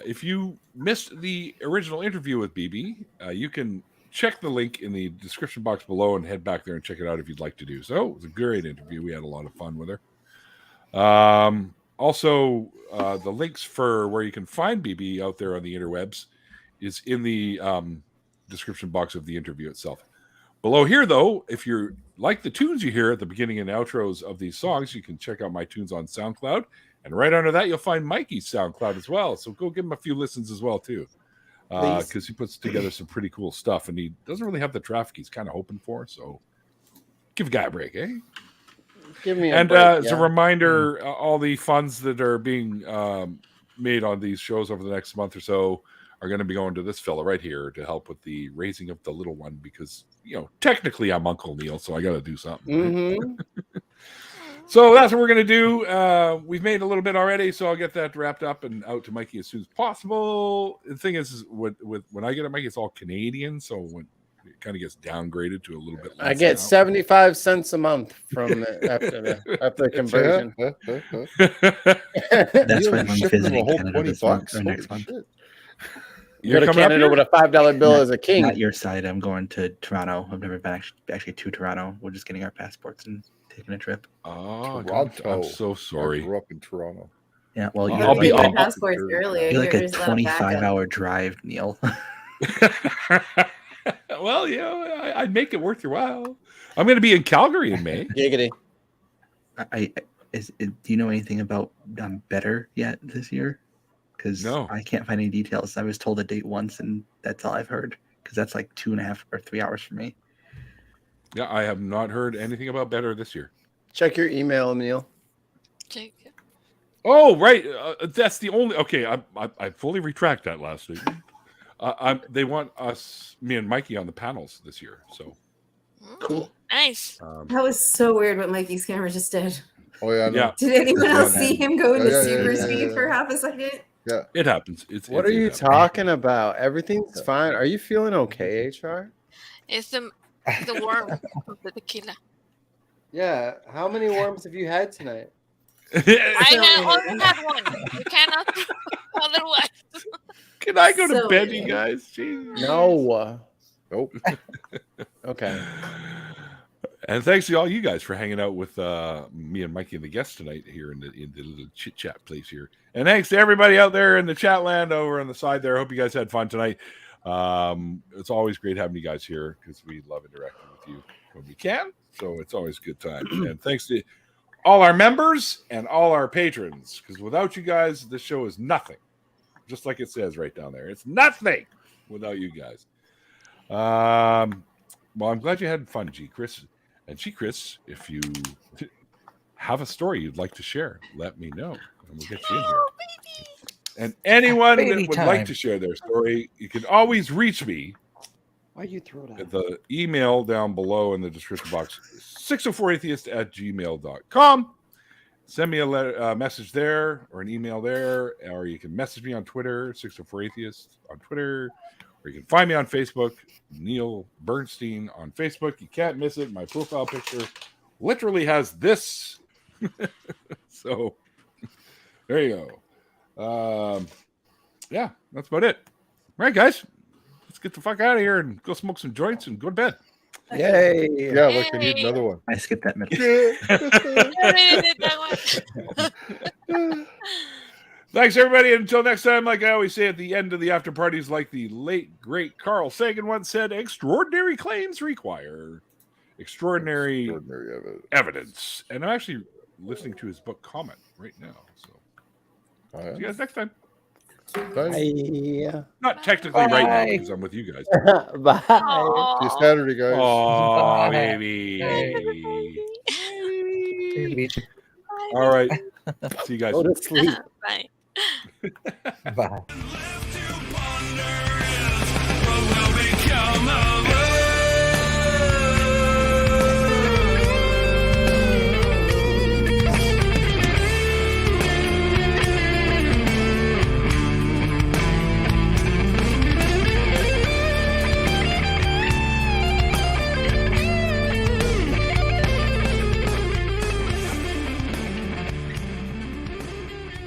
If you missed the original interview with BB, you can check the link in the description box below and head back there and check it out if you'd like to do so. It was a great interview. We had a lot of fun with her. Also, the links for where you can find BB out there on the interwebs is in the description box of the interview itself. Below here, though, if you like the tunes you hear at the beginning and outros of these songs, you can check out my tunes on SoundCloud. And right under that, you'll find Mikey's SoundCloud as well. So go give him a few listens as well, too. Because he puts together some pretty cool stuff. And he doesn't really have the traffic he's kind of hoping for. So give a guy a break, eh? Give me a break, as a reminder, all the funds that are being made on these shows over the next month or so are going to be going to this fella right here to help with the raising of the little one because, technically I'm Uncle Neil, so I got to do something. Right? So that's what we're going to do. We've made a little bit already, so I'll get that wrapped up and out to Mikey as soon as possible. The thing is when I get it, Mikey, it's all Canadian, so when it kind of gets downgraded to a little bit less. I get 75 cents a month from after the conversion. That's why I'm visiting Canada this month or next month. You're going to Canada with a $5 bill as a king. Not your side. I'm going to Toronto. I've never been actually to Toronto. We're just getting our passports and taking a trip. Oh, Toronto. I'm so sorry. I grew up in Toronto. Yeah, well, I'll be on passports earlier. You're like a 25-hour drive, Neil. Well, I'd make it worth your while. I'm going to be in Calgary in May. Giggity. Do you know anything about Better yet this year? Because no. I can't find any details. I was told a date once, and that's all I've heard. Because that's like 2.5 or 3 hours for me. Yeah, I have not heard anything about Better this year. Check your email, Neil. Check it. Oh, right. That's the only. Okay, I fully retract that last statement. They want me and Mikey on the panels this year. So cool. Nice. That was so weird what Mikey's camera just did. Oh yeah. Yeah. Did anyone else see him go into super speed for half a second? Yeah. It happens. What are you talking about? Everything's fine. Are you feeling okay, HR? It's the worm of the tequila. Yeah. How many worms have you had tonight? I only had one. You cannot otherwise. Can I go to bed, you guys? Jeez. No. Nope. Okay. And thanks to all you guys for hanging out with me and Mikey and the guests tonight here in the little chit chat place here. And thanks to everybody out there in the chat land over on the side there. I hope you guys had fun tonight. It's always great having you guys here because we love interacting with you when we can. So it's always a good time. And thanks to all our members and all our patrons, because without you guys, this show is nothing. Just like it says right down there. It's nothing without you guys. Well, I'm glad you had fun, G. Chris. And G. Chris, if you have a story you'd like to share, let me know. And we'll get you in here. And anyone that would like to share their story, you can always reach me. Why'd you throw that? At the email down below in the description box, 604atheist@gmail.com. Send me a message there or an email there, or you can message me on Twitter, 604atheist on Twitter, or you can find me on Facebook, Neil Bernstein on Facebook. You can't miss it. My profile picture literally has this. So there you go. Yeah, that's about it. All right, guys. Let's get the fuck out of here and go smoke some joints and go to bed. Yay. Yeah, like I need another one. I skipped that middle. Thanks, everybody. Until next time, like I always say at the end of the after parties, like the late, great Carl Sagan once said, extraordinary claims require extraordinary evidence. And I'm actually listening to his book Comment right now. So see you guys next time. Bye. Not technically right now because I'm with you guys. Bye. See you Saturday, guys. Oh, baby. All right. See you guys. Go to sleep. Bye. Bye. What will become of